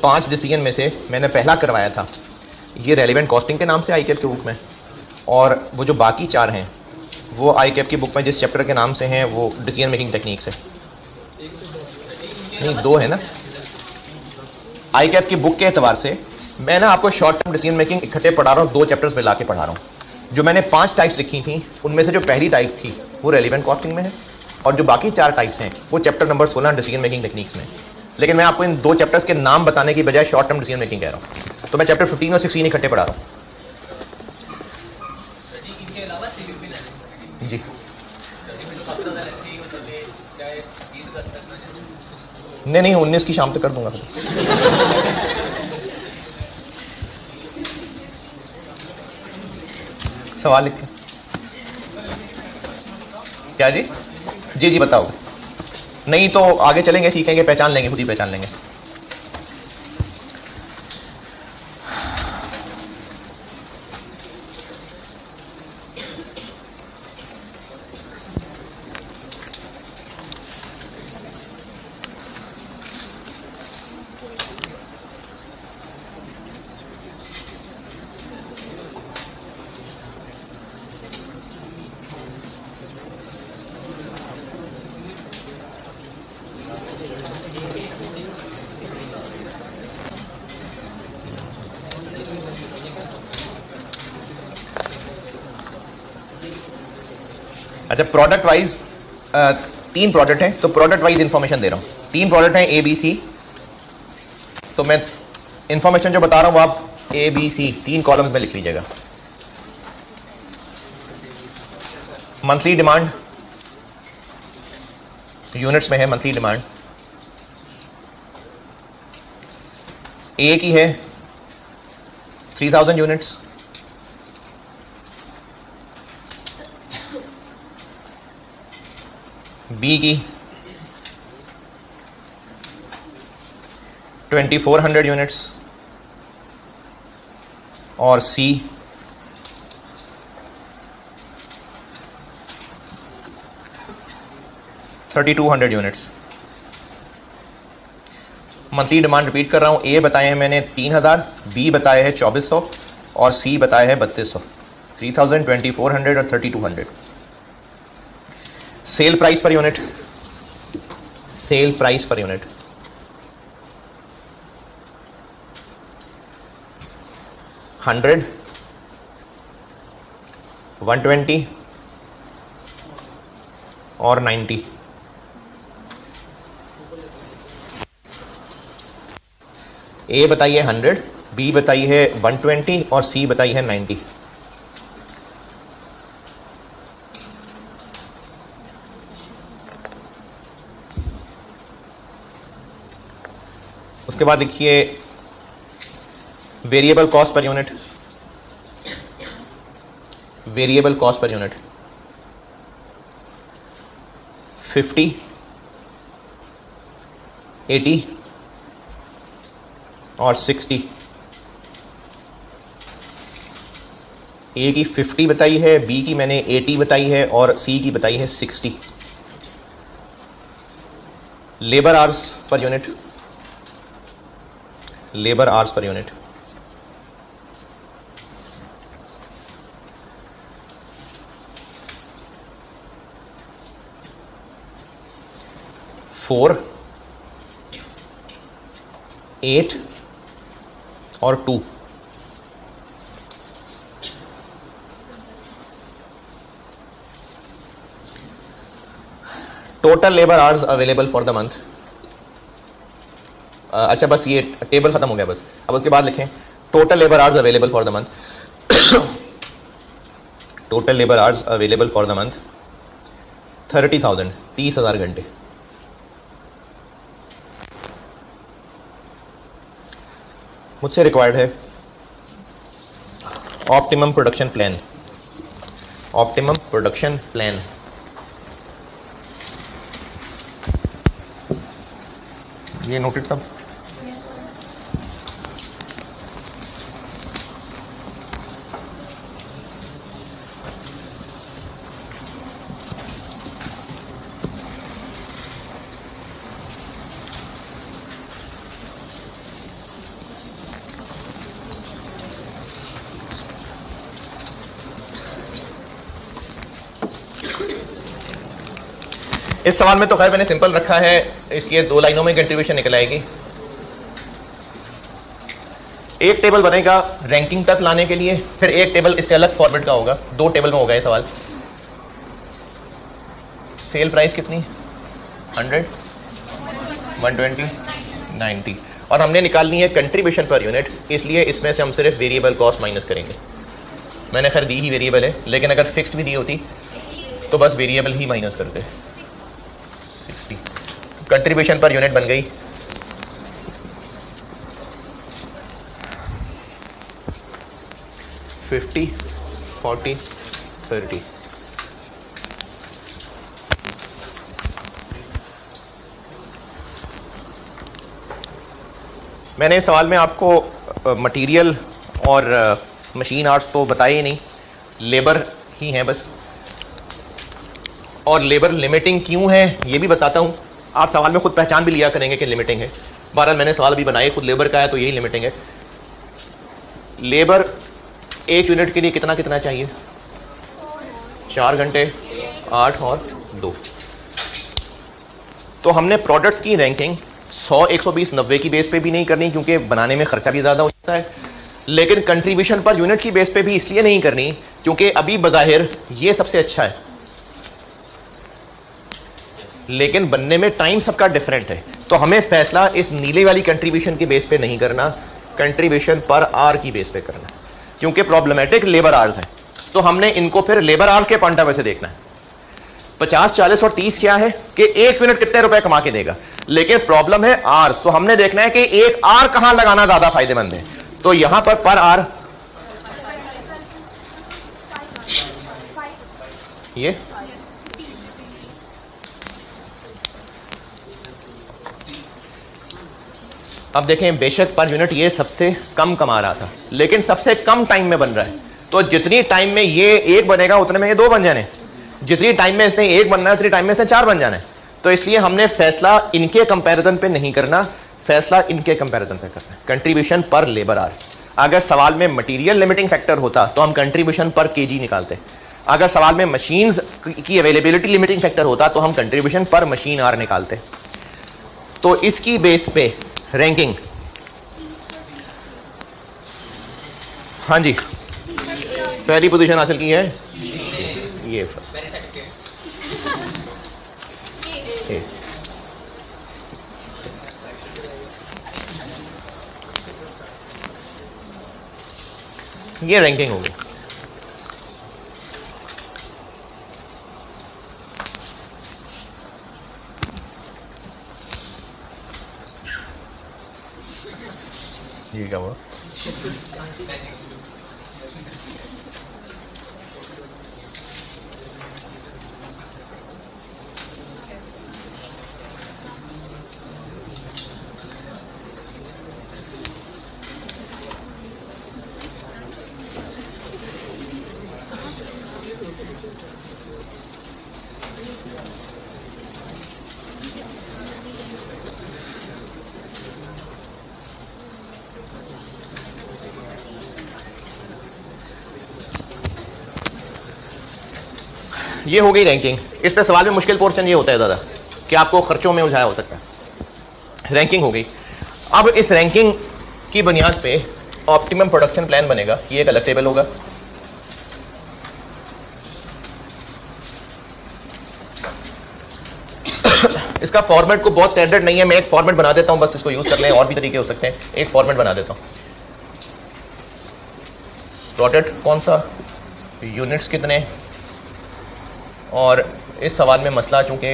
5 डिसीजन में से मैंने पहला करवाया था, ये रेलिवेंट कॉस्टिंग के नाम से आई के बुक में, और वो जो बाकी 4 हैं वो आई कैप की बुक में जिस चैप्टर के नाम से हैं वो डिसीजन मेकिंग टेक्निक्स है। नहीं, 2 है ना। आई कैप की बुक के एतबार से मैं ना आपको शॉर्ट टर्म डिसीजन मेकिंग इकट्ठे पढ़ा रहा हूँ, 2 चैप्टर्स मिला के पढ़ा रहा हूँ। जो मैंने 5 टाइप्स लिखी थी उनमें से जो पहली टाइप थी वो रेलिवेंट कॉस्टिंग में है, और जो बाकी 4 टाइप्स हैं वो chapter number 16 decision making techniques में। लेकिन मैं आपको इन 2 चैप्टर्स के नाम बताने की बजाय शॉर्ट टर्म डिसीजन मेकिंग कह रहा हूँ, तो मैं चैप्टर 15 और 16 इकट्ठे पढ़ा रहा हूँ। जी नहीं, 19 की शाम तक कर दूंगा फिर। सवाल लिखें। क्या जी? जी बताओ। नहीं तो आगे चलेंगे, सीखेंगे, पहचान लेंगे, खुद ही पहचान लेंगे। अच्छा, प्रोडक्ट वाइज 3 प्रोडक्ट हैं, तो प्रोडक्ट वाइज इंफॉर्मेशन दे रहा हूं। 3 प्रोडक्ट हैं ABC, तो मैं इंफॉर्मेशन जो बता रहा हूं वो आप ABC 3 कॉलम्स में लिख लीजिएगा। मंथली डिमांड यूनिट्स में है, मंथली डिमांड A की है 3000 यूनिट्स, B की 2400 यूनिट्स और C 3200 units. Monthly demand repeat कर रहा हूं, A बताए हैं मैंने 3000, B बताए हैं 2400 और C बताए हैं 3200। 3000, 2400 और 3200। Sale price per unit, sale price per unit 100, 120 और 90। A बताई है 100, B बताई है 120 और C बताई है 90। उसके बाद देखिए variable cost per unit, variable cost per unit 50, 80 और 60। A की 50 बताई है, B की मैंने 80 बताई है और C की बताई है 60। Labour hours per unit, labour hours per unit 4, 8 और 2। Total labour hours available for the month. अच्छा बस ये टेबल खत्म हो गया बस। अब उसके बाद लिखें total labour hours available for the month. Total labour hours available for the month 30,000, 30,000 घंटे। मुझसे रिक्वायर्ड है optimum production plan, optimum production plan. ये नोटेड सब। इस सवाल में तो खैर मैंने सिंपल रखा है, इसकी 2 लाइनों में कंट्रीब्यूशन निकल आएगी। एक टेबल बनेगा रैंकिंग तक लाने के लिए, फिर एक टेबल इससे अलग फॉर्मेट का होगा, 2 टेबल में होगा ये सवाल। सेल प्राइस कितनी? 100, 120, 90, और हमने निकालनी है कंट्रीब्यूशन पर यूनिट, इसलिए इसमें से हम सिर्फ वेरिएबल कॉस्ट माइनस करेंगे। मैंने खैर दी ही वेरिएबल है, लेकिन अगर फिक्स्ड भी दी होती तो बस वेरिएबल ही माइनस करते। 60 कंट्रीब्यूशन पर यूनिट बन गई 50, 40, 30। मैंने इस सवाल में आपको मटेरियल और मशीन आर्ट्स तो बताए ही नहीं, लेबर ही हैं बस। और लेबर लिमिटिंग क्यों है ये भी बताता हूँ। आप सवाल में खुद पहचान भी लिया करेंगे कि लिमिटिंग है। बहरहाल मैंने सवाल अभी बनाए, खुद लेबर का है तो यही लिमिटिंग है। लेबर एक यूनिट के लिए कितना कितना चाहिए? 4 घंटे, 8 और 2। तो हमने प्रोडक्ट्स की रैंकिंग 100, 120, 90 की बेस पे भी नहीं करनी क्योंकि बनाने में खर्चा भी ज्यादा होता है, लेकिन कंट्रीब्यूशन पर यूनिट की बेस पे भी इसलिए नहीं करनी क्योंकि अभी बज़ाहिर ये सबसे अच्छा है, लेकिन बनने में टाइम सबका डिफरेंट है। तो हमें फैसला इस नीले वाली कंट्रीब्यूशन की बेस पे नहीं करना, कंट्रीब्यूशन पर आर की बेस पे करना, क्योंकि प्रॉब्लमेटिक लेबर आर्स है। तो हमने इनको फिर लेबर आर्स के पॉइंट ऑफ व्यू से देखना है। 50, 40 और 30 क्या है कि एक यूनिट कितने रुपए कमा के देगा, लेकिन प्रॉब्लम है आर्स। तो हमने देखना है कि एक आर कहां लगाना ज्यादा फायदेमंद है। तो यहां पर आर ये अब देखें, बेशक पर यूनिट ये सबसे कम कमा रहा था, लेकिन सबसे कम टाइम में बन रहा है। तो जितनी टाइम में ये 1 बनेगा उतने में ये 2 बन जाने, जितनी टाइम में इसने 1 बनना है उतनी टाइम में इसने 4 बन जाना है। तो इसलिए हमने फैसला इनके कंपैरिजन पे नहीं करना, फैसला इनके कंपैरिजन पे करना है, कंट्रीब्यूशन पर लेबर आर। अगर सवाल में मटेरियल लिमिटिंग फैक्टर होता तो हम कंट्रीब्यूशन पर केजी निकालते। अगर सवाल में मशीन्स की अवेलेबिलिटी लिमिटिंग फैक्टर होता तो हम कंट्रीब्यूशन पर मशीन आर निकालते। तो इसकी बेस पे रैंकिंग, हाँ जी, पहली पोजीशन हासिल की है ये फर्स्ट। ये रैंकिंग होगी। ये क्या हुआ? ये हो गई रैंकिंग। इस पे सवाल में मुश्किल पोर्शन ये होता है दादा कि आपको खर्चों में उलझाया हो सकता है। रैंकिंग हो गई। अब इस रैंकिंग की बुनियाद पे ऑप्टिमम प्रोडक्शन प्लान बनेगा। ये एक अलग टेबल होगा। इसका फॉर्मेट को बहुत स्टैंडर्ड नहीं है, मैं एक फॉर्मेट बना देता हूं, बस इसको यूज कर लें। और भी तरीके हो सकते हैं, एक फॉर्मेट बना देता हूं। प्रोडक्ट कौन सा, यूनिट्स कितने, और इस सवाल में मसला चूंकि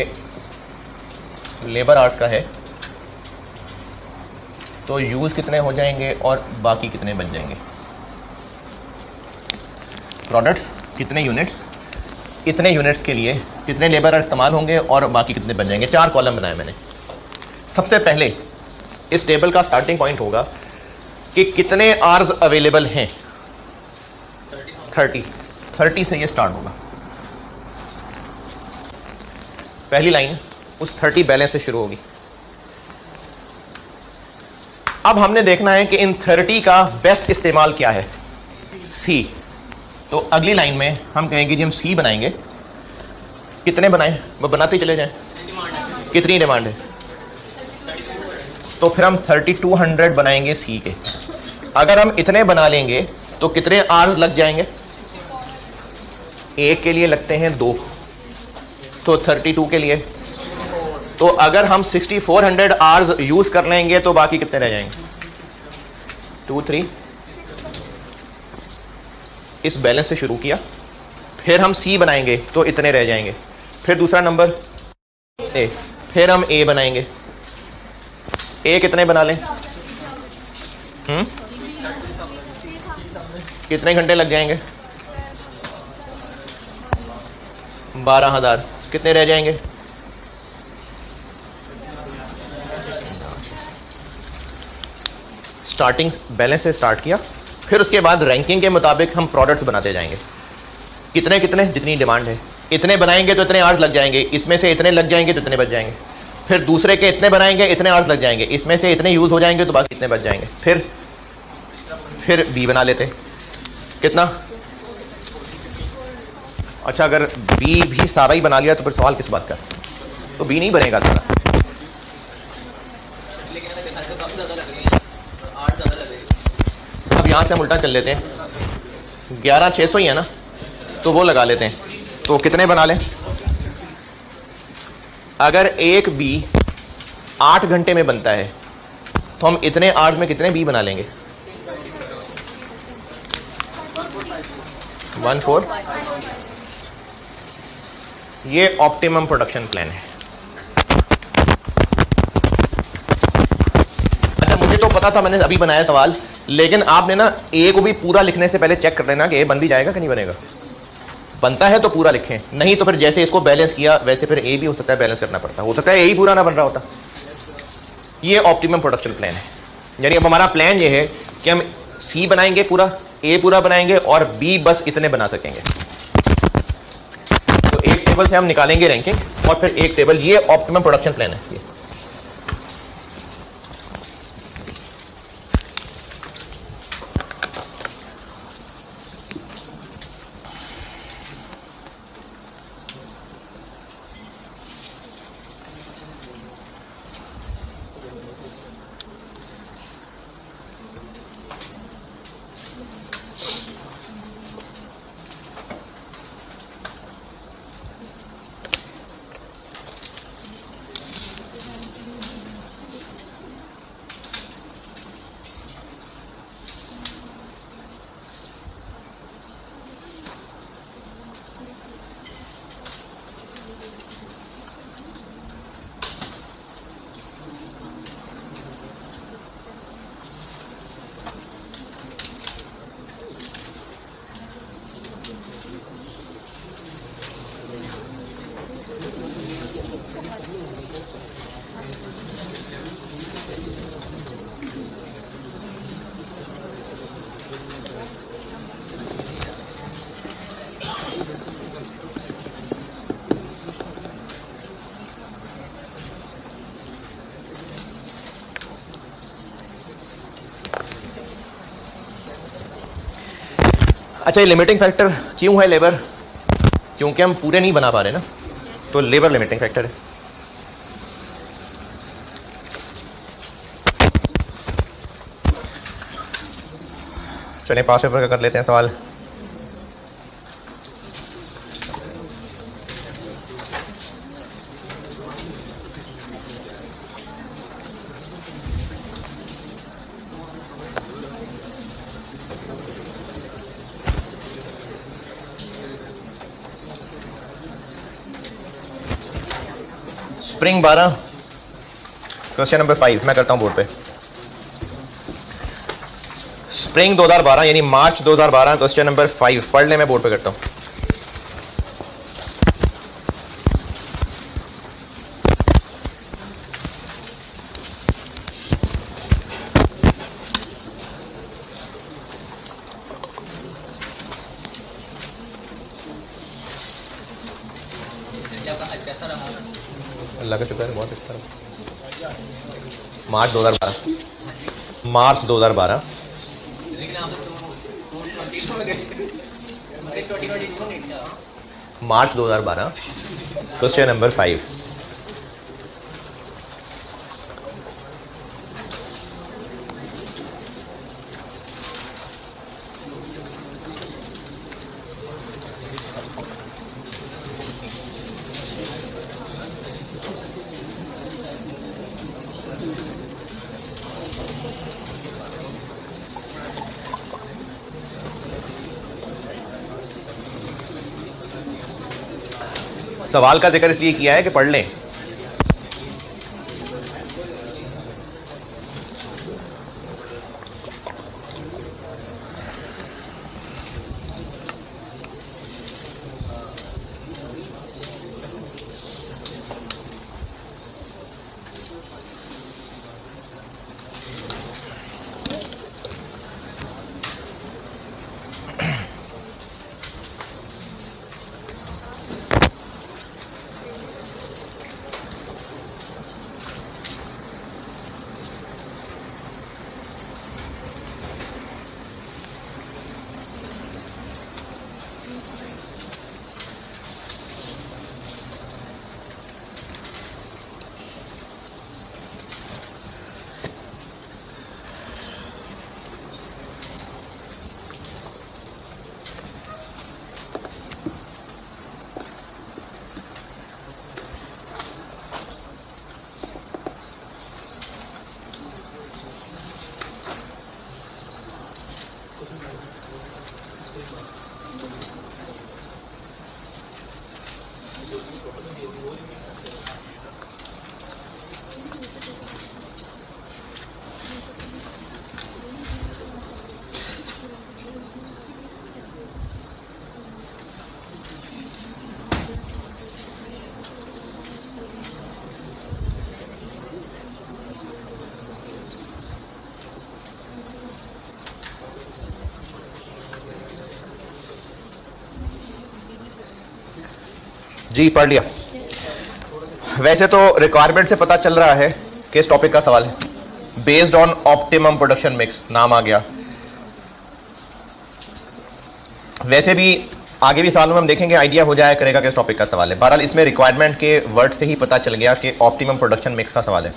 लेबर आवर्स का है तो यूज कितने हो जाएंगे और बाकी कितने बन जाएंगे। प्रोडक्ट्स कितने यूनिट्स, इतने यूनिट्स के लिए कितने लेबर इस्तेमाल होंगे और बाकी कितने बन जाएंगे। 4 कॉलम बनाए मैंने। सबसे पहले इस टेबल का स्टार्टिंग पॉइंट होगा कि कितने आवर्स अवेलेबल हैं। 30 से ये स्टार्ट होगा। पहली लाइन उस 30 बैलेंस से शुरू होगी। अब हमने देखना है कि इन 30 का बेस्ट इस्तेमाल क्या है, सी। तो अगली लाइन में हम कहेंगे जी हम सी बनाएंगे। कितने बनाएं, वो बनाते चले जाएं। कितनी डिमांड है? तो फिर हम 3200 बनाएंगे सी के। अगर हम इतने बना लेंगे तो कितने आर्स लग जाएंगे? एक के लिए लगते हैं 2, तो 32 के लिए। तो अगर हम 6400 आर्स यूज कर लेंगे तो बाकी कितने रह जाएंगे? 2 3। इस बैलेंस से शुरू किया, फिर हम सी बनाएंगे तो इतने रह जाएंगे। फिर दूसरा नंबर ए, फिर हम ए बनाएंगे। ए कितने बना लें? कितने घंटे लग जाएंगे? 12,000। कितने रह जाएंगे? स्टार्टिंग बैलेंस से स्टार्ट किया, फिर उसके बाद रैंकिंग के मुताबिक हम प्रोडक्ट्स बनाते जाएंगे। कितने कितने? जितनी डिमांड है। इतने बनाएंगे तो इतने आवर्स लग जाएंगे, इसमें से इतने लग जाएंगे तो इतने बच जाएंगे। फिर दूसरे के इतने बनाएंगे, इतने आवर्स लग जाएंगे, इसमें से इतने यूज हो जाएंगे तो बाकी इतने बच जाएंगे। फिर बी बना लेते। कितना? अच्छा, अगर बी भी सारा ही बना लिया तो फिर सवाल किस बात का? तो बी नहीं बनेगा सारा। अब यहां से हम उल्टा चल लेते हैं। 11,600 ही है ना, तो वो लगा लेते हैं। तो कितने बना लें? अगर एक बी 8 घंटे में बनता है तो हम इतने 8 में कितने बी बना लेंगे? 1/4। ये ऑप्टिमम प्रोडक्शन प्लान है। अच्छा, मुझे तो पता था, मैंने अभी बनाया सवाल, लेकिन आपने ना ए को भी पूरा लिखने से पहले चेक कर लेना कि ए बन भी जाएगा कि नहीं बनेगा। बनता है तो पूरा लिखें, नहीं तो फिर जैसे इसको बैलेंस किया वैसे फिर ए भी हो सकता है बैलेंस करना पड़ता, हो सकता है ए ही पूरा ना बन रहा होता। ये ऑप्टिमम प्रोडक्शन प्लान है। यानी अब हमारा प्लान ये है कि हम सी बनाएंगे पूरा, ए पूरा बनाएंगे और बी बस इतने बना सकेंगे। तो एक टेबल से हम निकालेंगे रैंकिंग और फिर एक टेबल। ये ऑप्टिमम प्रोडक्शन प्लान है। अच्छा, ये लिमिटिंग फैक्टर क्यों है लेबर? क्योंकि हम पूरे नहीं बना पा रहे ना, तो लेबर लिमिटिंग फैक्टर है। चलिए पास पेपर का कर लेते हैं सवाल। स्प्रिंग 12 क्वेश्चन नंबर 5 मैं करता हूं बोर्ड पे। स्प्रिंग 2012 यानी मार्च 2012 क्वेश्चन नंबर 5 पढ़ ले, मैं बोर्ड पे करता हूं। अल्लाह का शुक्र है, बहुत अच्छा रहा। मार्च 2012 मार्च 2012 मार्च 2012 क्वेश्चन नंबर 5। सवाल का जिक्र इसलिए किया है कि पढ़ लें। जी पढ़ लिया। वैसे तो रिक्वायरमेंट से पता चल रहा है कि इस टॉपिक का सवाल है, based on optimum production mix, नाम आ गया। वैसे भी आगे भी सालों में हम देखेंगे, आइडिया हो जाया करेगा कि इस टॉपिक का सवाल है। बहरहाल इसमें रिक्वायरमेंट के वर्ड से ही पता चल गया कि ऑप्टिमम प्रोडक्शन मिक्स का सवाल है।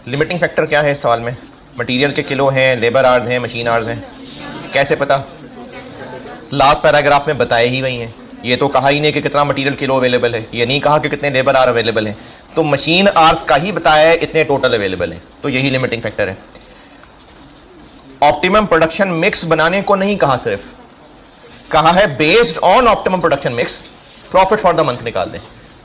लिमिटिंग फैक्टर क्या है इस सवाल में? मटीरियल के किलो हैं, लेबर आवर्स हैं, मशीन आवर्स हैं। कैसे पता? लास्ट पैराग्राफ में बताए ही वही हैं। ये तो कहा ही नहीं कि कितना मटीरियल किलो अवेलेबल है, ये नहीं कहा कि कितने लेबर आवर अवेलेबल है, तो मशीन आवर्स का ही बताया है इतने टोटल अवेलेबल है। तो यही लिमिटिंग फैक्टर है। ऑप्टिमम प्रोडक्शन मिक्स बनाने को नहीं कहा, सिर्फ कहा है based on optimum production mix profit for the month निकाल दें।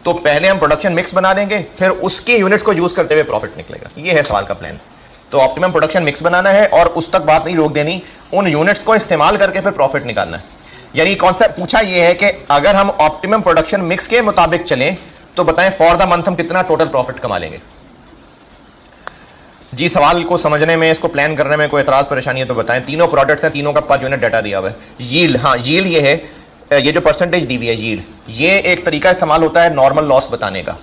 तो पहले हम प्रोडक्शन मिक्स बना देंगे, फिर उसके यूनिट्स को यूज करते हुए प्रॉफिट निकलेगा। ये है सवाल का प्लान। तो ऑप्टिमम प्रोडक्शन मिक्स बनाना है और उस तक बात नहीं रोक देनी, उन यूनिट्स को इस्तेमाल करके फिर प्रॉफिट निकालना है। यानी कॉन्सेप्ट पूछा यह है कि अगर हम ऑप्टिमम प्रोडक्शन मिक्स के मुताबिक चलें तो बताएं फॉर द मंथ हम कितना टोटल प्रॉफिट कमा लेंगे। जी सवाल को समझने में, इसको प्लान करने में कोई एतराज परेशानी है तो बताएं। तीनों प्रोडक्ट्स हैं, तीनों का पर यूनिट डाटा दिया हुआ है। यील्ड, हाँ यील्ड ये है, ये जो परसेंटेज दी हुई है यील्ड, ये एक तरीका इस्तेमाल होता है नॉर्मल लॉस बताने का।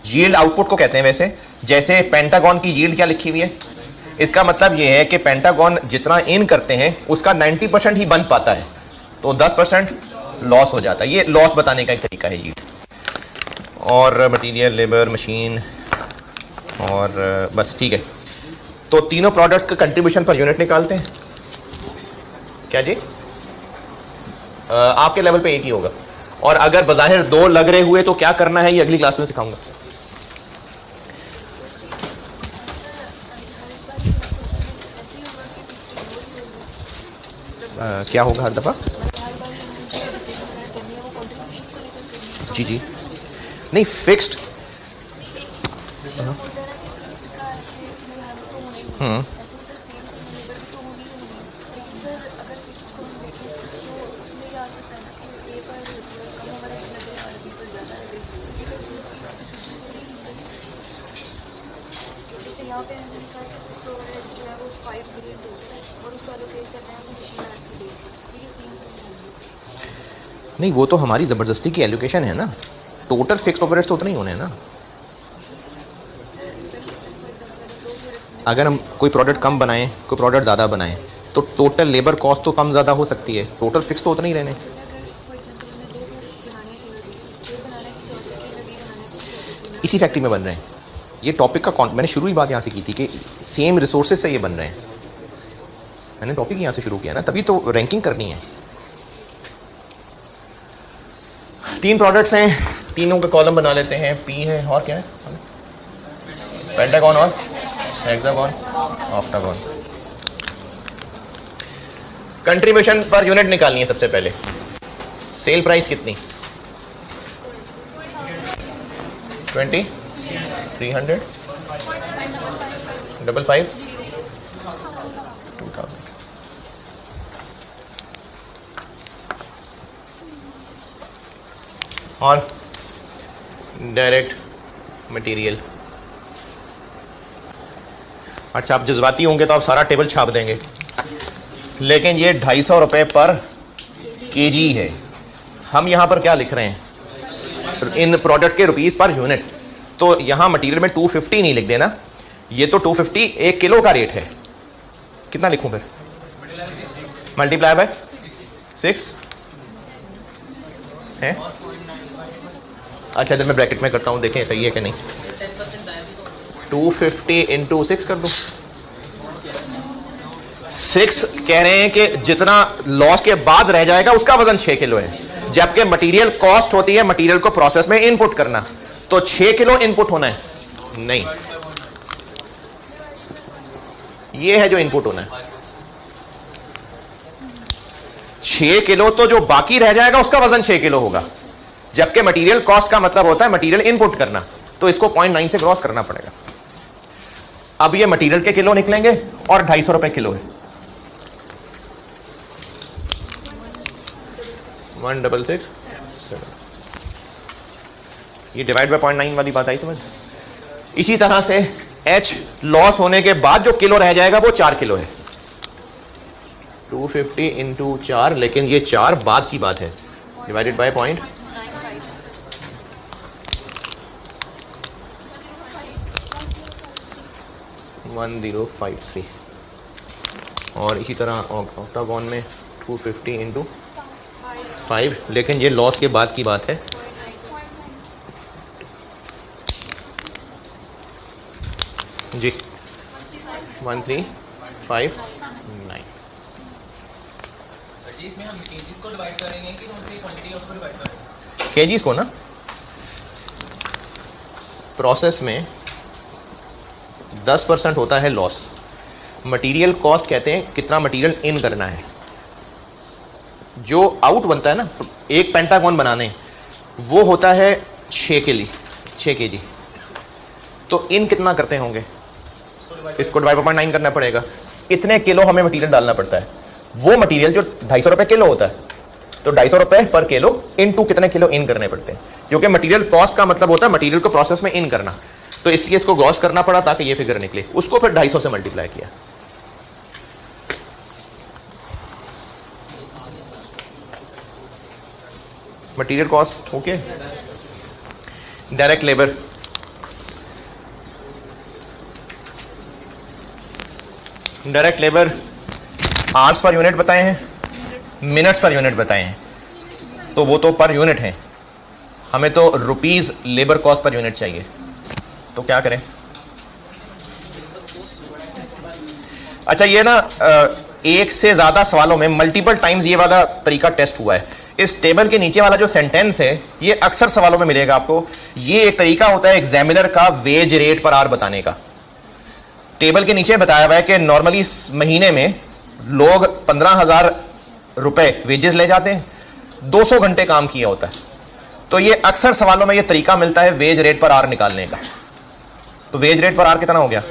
यील्ड आउटपुट को कहते हैं वैसे। जैसे पेंटागन की यील्ड क्या लिखी हुई है, इसका मतलब यह है कि पेंटागन जितना इन करते हैं उसका 90% ही बन पाता है, तो 10% लॉस हो जाता है। ये लॉस बताने का एक तरीका है यील्ड। और मटीरियल, लेबर, मशीन और बस, ठीक है। तो तीनों प्रोडक्ट्स का कंट्रीब्यूशन पर यूनिट निकालते हैं। क्या जी? आपके लेवल पे एक ही होगा, और अगर बज़ाहिर दो लग रहे हुए तो क्या करना है ये अगली क्लास में सिखाऊंगा। क्या होगा हर दफा? जी जी नहीं, फिक्स्ड। नहीं, वो तो हमारी जबरदस्ती की एलोकेशन है ना। टोटल फिक्स्ड ओवरहेड्स तो उतने ही होने हैं ना। अगर हम कोई प्रोडक्ट कम बनाएं, कोई प्रोडक्ट ज़्यादा बनाएं, तो टोटल लेबर कॉस्ट तो कम ज़्यादा हो सकती है, टोटल फिक्स तो उतने ही रहने। इसी फैक्ट्री में बन रहे हैं। ये टॉपिक का मैंने शुरू ही बात यहाँ से की थी कि सेम रिसोर्सेज से ये बन रहे हैं। मैंने टॉपिक यहाँ से शुरू किया ना, तभी तो रैंकिंग करनी है। 3 प्रोडक्ट्स हैं, तीनों का कॉलम बना लेते हैं। पी है और क्या है? पेंटागन और hexagon, octagon. Contribution per unit निकालनी है सबसे पहले। सेल प्राइस कितनी? 20, 300, 55, 2000. और डायरेक्ट मटेरियल। अच्छा, आप जज्बाती होंगे तो आप सारा टेबल छाप देंगे, लेकिन ये 250 रुपये पर केजी है। हम यहां पर क्या लिख रहे हैं, इन प्रोडक्ट्स के रुपीस पर यूनिट। तो यहां मटेरियल में 250 नहीं लिख देना, ये तो 250 1 किलो का रेट है। कितना लिखूं फिर? मल्टीप्लाई बाय 6 है। अच्छा, इधर मैं ब्रैकेट में करता हूं, देखें सही है कि नहीं। 250 इंटू 6 कर दूं। 6 कह रहे हैं कि जितना लॉस के बाद रह जाएगा उसका वजन 6 किलो है, जबकि मटेरियल कॉस्ट होती है मटेरियल को प्रोसेस में इनपुट करना। तो 6 किलो इनपुट होना है? नहीं, ये है जो इनपुट होना है 6 किलो। तो जो बाकी रह जाएगा उसका वजन 6 किलो होगा, जबकि मटेरियल कॉस्ट का मतलब होता है मटेरियल इनपुट करना। तो इसको 0.9 से क्रॉस करना पड़ेगा। अब ये मटेरियल के किलो निकलेंगे और 250 रुपए किलो है। 166 ये डिवाइड बाय 0.9 वाली बात आई समझ। इसी तरह से H लॉस होने के बाद जो किलो रह जाएगा वो 4 किलो है। 250 इंटू 4, लेकिन ये 4 बाद की बात है, डिवाइडेड बाय 0.1053। और इसी तरह ऑक्टागोन में 250 इंटू 5, लेकिन ये लॉस के बाद की बात है। जी 1359। इसमें हम केजीज को डिवाइड करेंगे कि उसकी क्वांटिटी उसको डिवाइड करेंगे? केजीज को ना, प्रोसेस में 10% होता है लॉस। मटेरियल कॉस्ट कहते हैं कितना मटेरियल इन करना है। जो आउट बनता है ना एक पेंटागन बनाने, वो होता है 6 केजी। तो इन कितना करते होंगे? इसको डिवाइड बाय 0.9 करना पड़ेगा। इतने किलो हमें मटेरियल डालना पड़ता है। वो मटेरियल जो 250 रुपए किलो होता है, तो 250 रुपए पर किलो इनटू कितने किलो इन करने पड़ते हैं, क्योंकि मटेरियल कॉस्ट का मतलब होता है मटेरियल को प्रोसेस में इन करना। तो इसलिए इसको ग्रॉस करना पड़ा ताकि ये फिगर निकले। उसको फिर 250 से मल्टीप्लाई किया। Material cost okay. Direct labour, direct labour hours per unit बताए हैं, मिनट्स पर यूनिट बताए हैं, तो वो तो पर यूनिट है। हमें तो rupees labour cost per unit चाहिए। तो क्या करें? अच्छा, ये ना एक से ज्यादा सवालों में मल्टीपल टाइम्स ये वाला तरीका टेस्ट हुआ है। इस टेबल के नीचे वाला जो सेंटेंस है ये अक्सर सवालों में मिलेगा आपको। ये एक तरीका होता है एग्जामिनर का वेज रेट पर आर बताने का। टेबल के नीचे बताया हुआ है कि नॉर्मली महीने में लोग 15,000 रुपए वेजेस ले जाते हैं, 200 घंटे काम किया होता है। तो ये अक्सर सवालों में ये तरीका मिलता है वेज रेट पर आर निकालने का। तो वेज रेट पर आर कितना हो गया?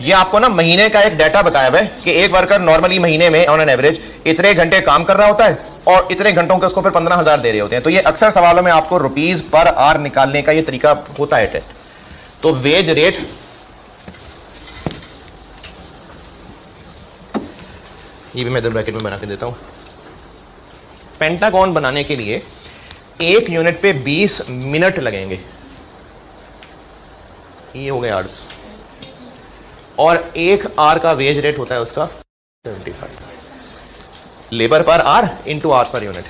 ये आपको ना महीने का एक डाटा बताया हुआ है कि एक वर्कर नॉर्मली महीने में ऑन एन एवरेज इतने घंटे काम कर रहा होता है और इतने घंटों के उसको फिर 15,000 दे रहे होते हैं। तो ये अक्सर सवालों में आपको रुपीस पर आर निकालने का ये तरीका होता है टेस्ट। तो वेज रेट, ये भी मैं इधर ब्रैकेट में बना के देता हूं। पेंटागन बनाने के लिए एक यूनिट पे 20 मिनट लगेंगे। ये हो गए आवर्स, और एक आर का वेज रेट होता है उसका 75 labour per R into hours per unit.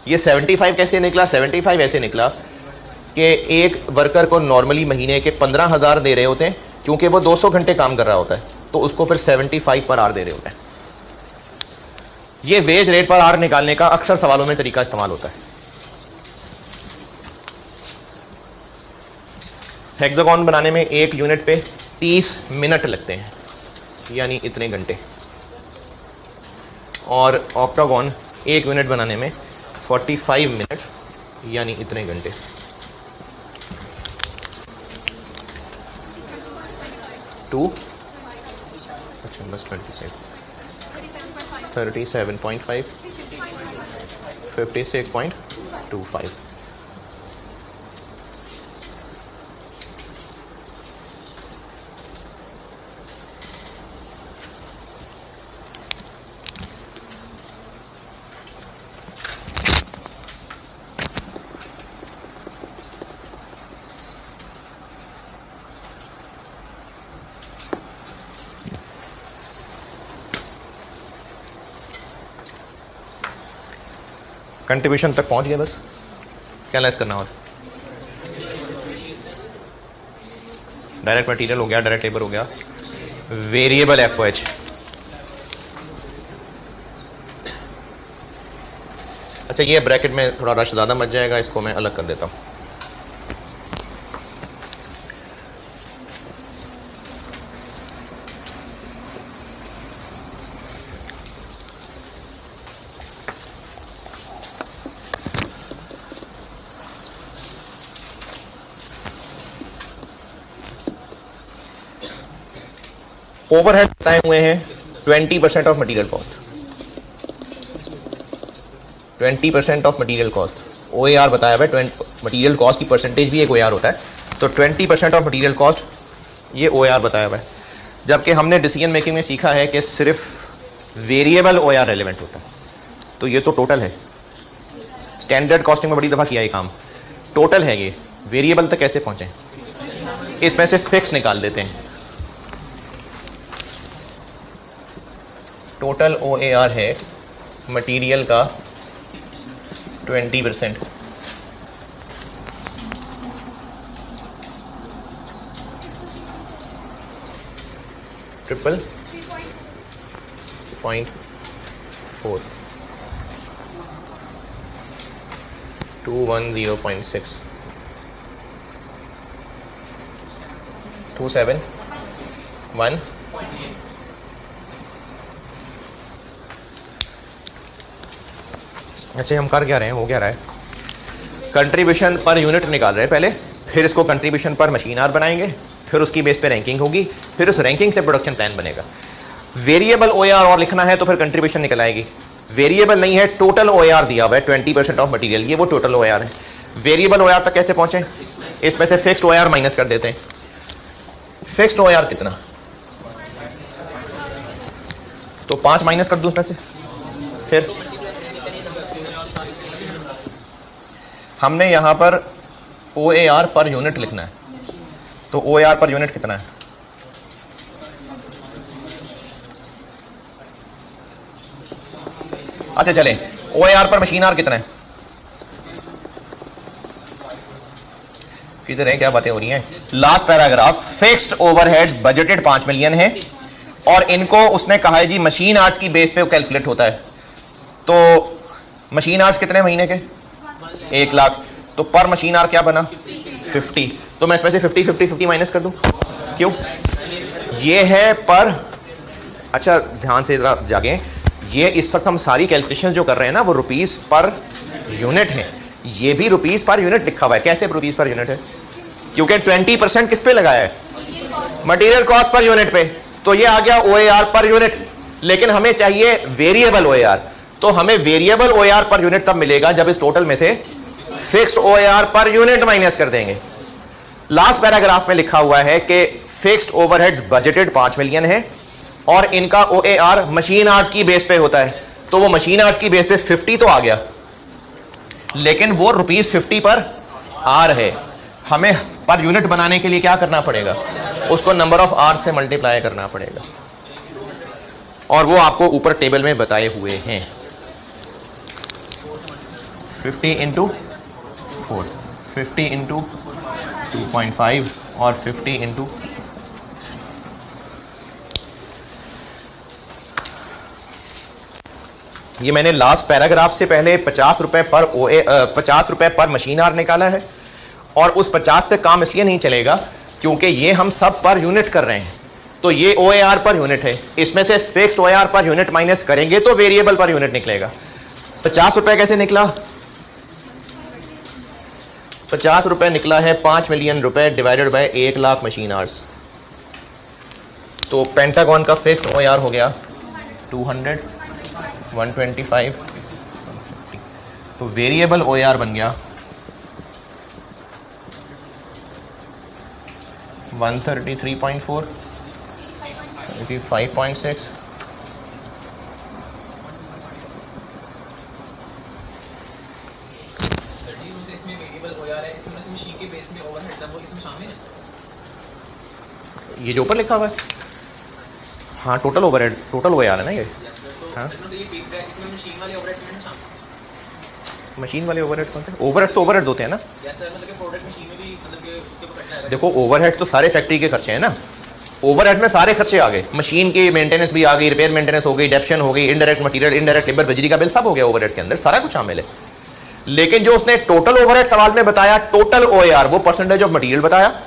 ये 75 कैसे निकला? 75 ऐसे निकला कि एक वर्कर को नॉर्मली महीने के 15,000 दे रहे होते हैं, क्योंकि वो 200 घंटे काम कर रहा होता है, तो उसको फिर 75 पर आर दे रहे होते हैं। ये वेज रेट पर आर निकालने का अक्सर सवालों में तरीका इस्तेमाल होता है। हेक्सागोन बनाने में एक यूनिट पे 30 मिनट लगते हैं, यानी इतने घंटे, और ऑक्टागोन एक यूनिट बनाने में 45 मिनट, यानी इतने घंटे। 2 अच्छा बस 26 37.5 56.25 कंट्रीब्यूशन तक पहुंच गया, बस क्या लेस करना और डायरेक्ट मटेरियल हो गया, डायरेक्ट लेबर हो गया, वेरिएबल एफओएच अच्छा ये ब्रैकेट में थोड़ा रश ज़्यादा मच जाएगा, इसको मैं अलग कर देता हूँ। ओवरहेड बताए हुए हैं 20% of material cost, 20% of material cost. OAR बताया हुआ है, मटेरियल कॉस्ट की परसेंटेज भी एक OAR होता है, तो 20% ऑफ मटेरियल कॉस्ट ये OAR बताया हुआ है। जबकि हमने डिसीजन मेकिंग में सीखा है कि सिर्फ वेरिएबल OAR रेलिवेंट होता है, तो ये तो टोटल है। स्टैंडर्ड कॉस्टिंग में बड़ी दफा किया ये काम, टोटल है ये, वेरिएबल तक कैसे पहुंचे, इसमें से फिक्स निकाल देते हैं। टोटल OAR है मटेरियल का 20%, ट्रिपल 0.4 210.6 271 अच्छा हम कर क्या रहे हैं, हो क्या रहा है, कंट्रीब्यूशन पर यूनिट निकाल रहे हैं पहले, फिर इसको कंट्रीब्यूशन पर मशीन आर बनाएंगे, फिर उसकी बेस पे रैंकिंग होगी, फिर उस रैंकिंग से प्रोडक्शन प्लान बनेगा। वेरिएबल OAR और लिखना है तो फिर कंट्रीब्यूशन निकल आएगी। वेरिएबल नहीं है, टोटल OAR दिया हुआ है 20% ऑफ मटेरियल, ये वो टोटल OAR है। वेरिएबल OAR तक कैसे पहुंचे, इसमें से फिक्स्ड OAR माइनस कर देते हैं। फिक्स्ड OAR कितना, तो 5 माइनस कर दूं उसमें से, फिर हमने यहां पर OAR पर यूनिट लिखना है, तो OAR पर यूनिट कितना है, अच्छा चले OAR पर मशीन आर कितना है, किधर है, क्या बातें हो रही हैं। Last paragraph, fixed overheads budgeted 5 million है और इनको उसने कहा है जी मशीन आर्ट्स की बेस पे कैलकुलेट होता है, तो मशीन आर्ट्स कितने महीने के, 1 लाख, तो पर मशीन आर क्या बना 50, तो मैं इसमें से 50 माइनस कर दूं, क्यों, ये है पर, अच्छा ध्यान से जरा जागे, ये इस वक्त हम सारी कैलकुलेशन जो कर रहे हैं ना वो रुपीस पर यूनिट है, ये भी रुपीस पर यूनिट लिखा हुआ है। कैसे रुपीस पर यूनिट है, क्योंकि 20% किस पे लगाया है, मटेरियल कॉस्ट पर यूनिट पे, तो ये आ गया OAR पर यूनिट। लेकिन हमें चाहिए वेरिएबल OAR, तो हमें वेरिएबल OAR पर यूनिट तब मिलेगा जब इस टोटल में से fixed OAR per unit minus कर देंगे। लास्ट पैराग्राफ में लिखा हुआ है कि फिक्स्ड ओवरहेड्स बजटेड 5 मिलियन है और इनका OAR मशीन आवर्स की बेस पे होता है, तो वो मशीन आवर्स की बेस पे 50 तो आ गया, लेकिन वो ₹50 पर आर है। हमें पर यूनिट बनाने के लिए क्या करना पड़ेगा, उसको नंबर ऑफ आर से मल्टीप्लाई करना पड़ेगा, और वो आपको ऊपर टेबल में बताए हुए हैं। 50 इंटू 4, 50 इंटू 2.5 और 50 इंटू ये मैंने लास्ट पैराग्राफ से पहले 50 रुपए पर 50 रुपए पर मशीन आर निकाला है, और उस 50 से काम इसलिए नहीं चलेगा क्योंकि ये हम सब पर यूनिट कर रहे हैं, तो ये OAR पर यूनिट है, इसमें से fixed OAR per unit minus करेंगे तो वेरिएबल पर यूनिट निकलेगा। 50 रुपए कैसे निकला, 50 रुपए निकला है 5 मिलियन रुपए divided by 1 lakh machine hours. तो पेंटागन का फिक्स OR हो गया 200, 125, तो वेरिएबल OR बन गया 133.4, 85.6, इसमें वेरिएबल OR है, इसमें मशीन के बेस में ओवरहेड्स है वो इसमें शामिल है। ये जो ऊपर लिखा हुआ है, हाँ टोटल ओवरहेड, टोटल OR है ना ये। हाँ तो ये फिक्स्ड है, इसमें मशीन वाले ओवरहेड्स में शामिल मशीन वाले ओवरहेड कौन से? ओवरहेड तो ओवरहेड होते हैं ना। या सर मतलब कि प्रोडक्ट मशीन में भी मतलब कि उसके ऊपर कटना है। देखो ओवरहेड तो सारे फैक्ट्री के खर्चे हैं ना, ओवरहेड में सारे खर्चे आ गए, मशीन की मेंटेनेंस भी आ गई, रिपेयर मेंटेनेंस हो गई, डेप्शन हो गई, इनडायरेक्ट मटेरियल, इनडायरेक्ट लेबर, बिजली का बिल, सब हो गया ओवरहेड के अंदर, सारा कुछ शामिल है। लेकिन जो उसने टोटल ओवरहेड सवाल में बताया, टोटल OR, वो परसेंटेज ऑफ मटेरियल बताया,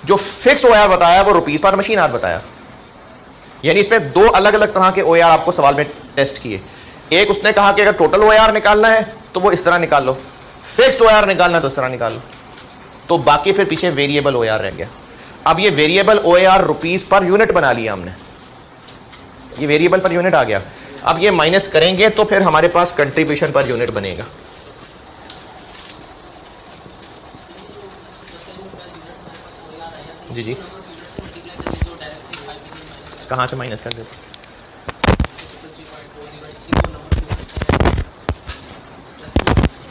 जो फिक्स OR बताया वो रुपीस पर मशीन आर बताया। यानी इस पे दो अलग अलग तरह के OR आपको सवाल में टेस्ट किए। एक उसने कहा कि अगर टोटल OR निकालना है तो वो इस तरह निकाल लो, फिक्स्ड OR निकालना है तो इस तरह निकाल लो, तो बाकी फिर पीछे वेरिएबल OR रह गया। अब ये variable OR rupees per unit बना लिया हमने, ये वेरिएबल पर यूनिट आ गया। अब ये माइनस करेंगे तो फिर हमारे पास कंट्रीब्यूशन पर यूनिट बनेगा। जी जी, कहां से माइनस कर देते?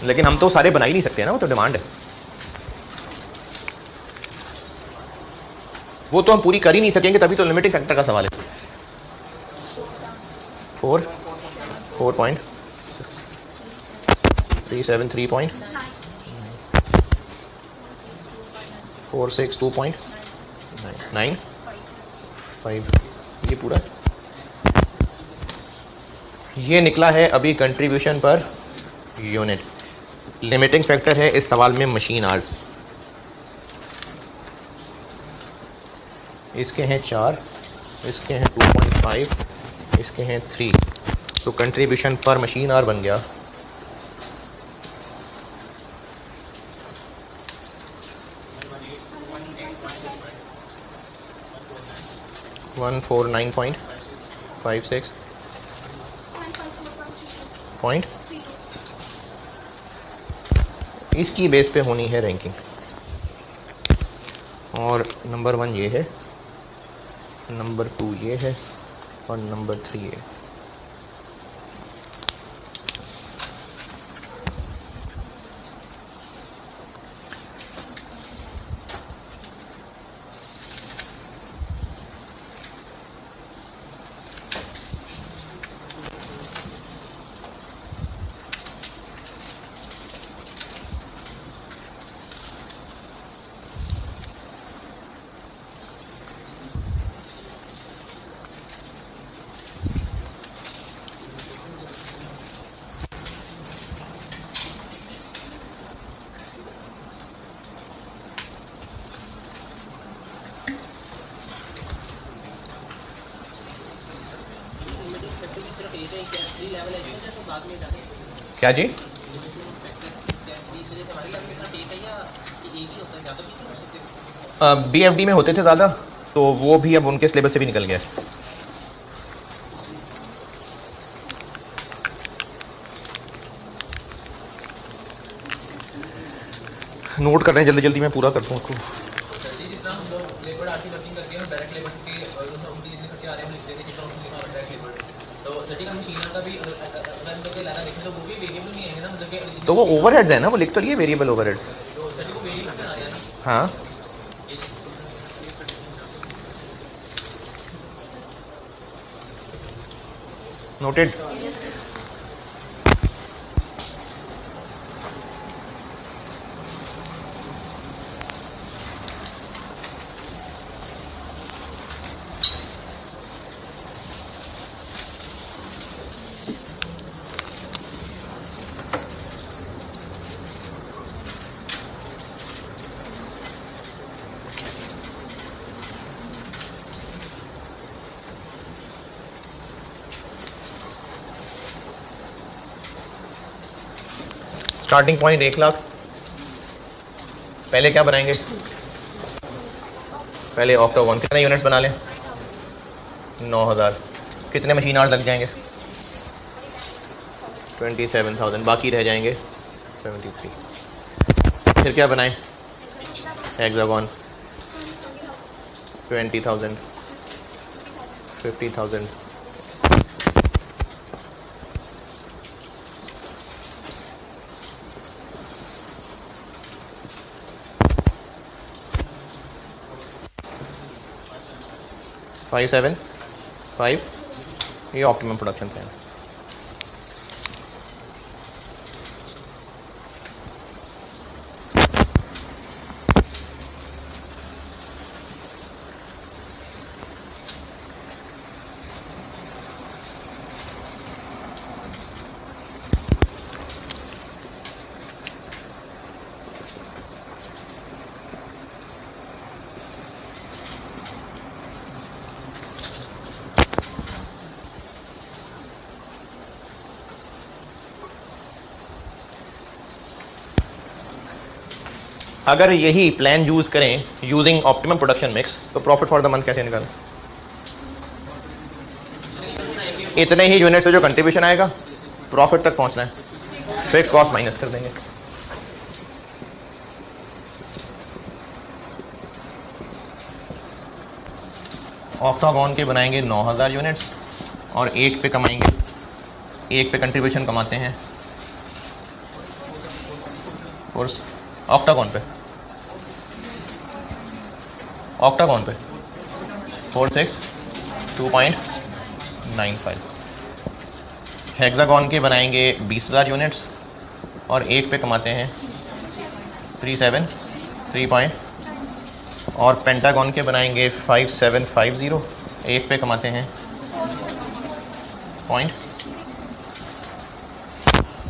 लेकिन हम तो सारे बना ही नहीं सकते ना, वो तो डिमांड है, वो तो हम पूरी कर ही नहीं सकेंगे, तभी तो लिमिटिंग फैक्टर का सवाल है। 4.372.965, ये पूरा ये निकला है अभी contribution per unit. Limiting factor है इस सवाल में मशीन आवर्स, इसके हैं 4, इसके हैं 2.5, इसके हैं 3, तो कंट्रीब्यूशन पर मशीन आवर बन गया 149.56 पॉइंट। इसकी बेस पे होनी है रैंकिंग, और नंबर 1 ये है, नंबर 2 ये है, और नंबर 3 ये। क्या जी? BFD में होते थे ज़्यादा, तो वो भी अब उनके सिलेबस से भी निकल गया। नोट कर रहे हैं, जल्दी जल्दी मैं पूरा करता हूँ उसको। तो वो ओवरहेड्स है ना, वो लिख तो लिए वेरिएबल ओवरहेड्स। हाँ नोटेड। Starting point 1 lakh. पहले क्या बनाएंगे? पहले ऑक्टो 1 कितने यूनिट्स बना लें? 9,000। कितने मशीन आवर्स लग जाएंगे? 27,000। बाकी रह जाएंगे 73। फिर क्या बनाएं? हेक्सागोन 20,000, 50,000। फाइव 7 5। ये ऑप्टिमम प्रोडक्शन प्लान। अगर यही प्लान यूज करें यूजिंग ऑप्टिमम प्रोडक्शन मिक्स, तो प्रॉफिट फॉर द मंथ कैसे निकालें? इतने ही यूनिट से जो कंट्रीब्यूशन आएगा प्रॉफिट तक पहुंचना है, फिक्स कॉस्ट माइनस कर देंगे। ऑक्टागॉन के बनाएंगे 9,000 यूनिट्स और एक पे कमाएंगे, एक पे कंट्रीब्यूशन कमाते हैं कोर्स ऑक्टागॉन पे 46,2.95। हेक्सागॉन के बनाएंगे 20,000 यूनिट्स और एक पे कमाते हैं 3 और पेंटागॉन के बनाएंगे 5750, एक पे कमाते हैं पॉइंट,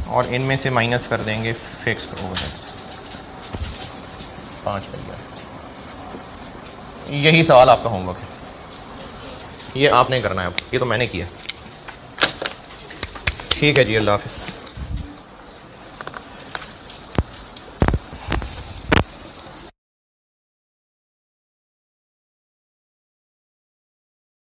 और इनमें से माइनस कर देंगे फिक्स्ड ओवरहेड्स 5 मिल गया। यही सवाल आपका होमवर्क है, ये आपने करना है। अब ये तो मैंने किया। ठीक है जी, अल्लाह हाफिज़।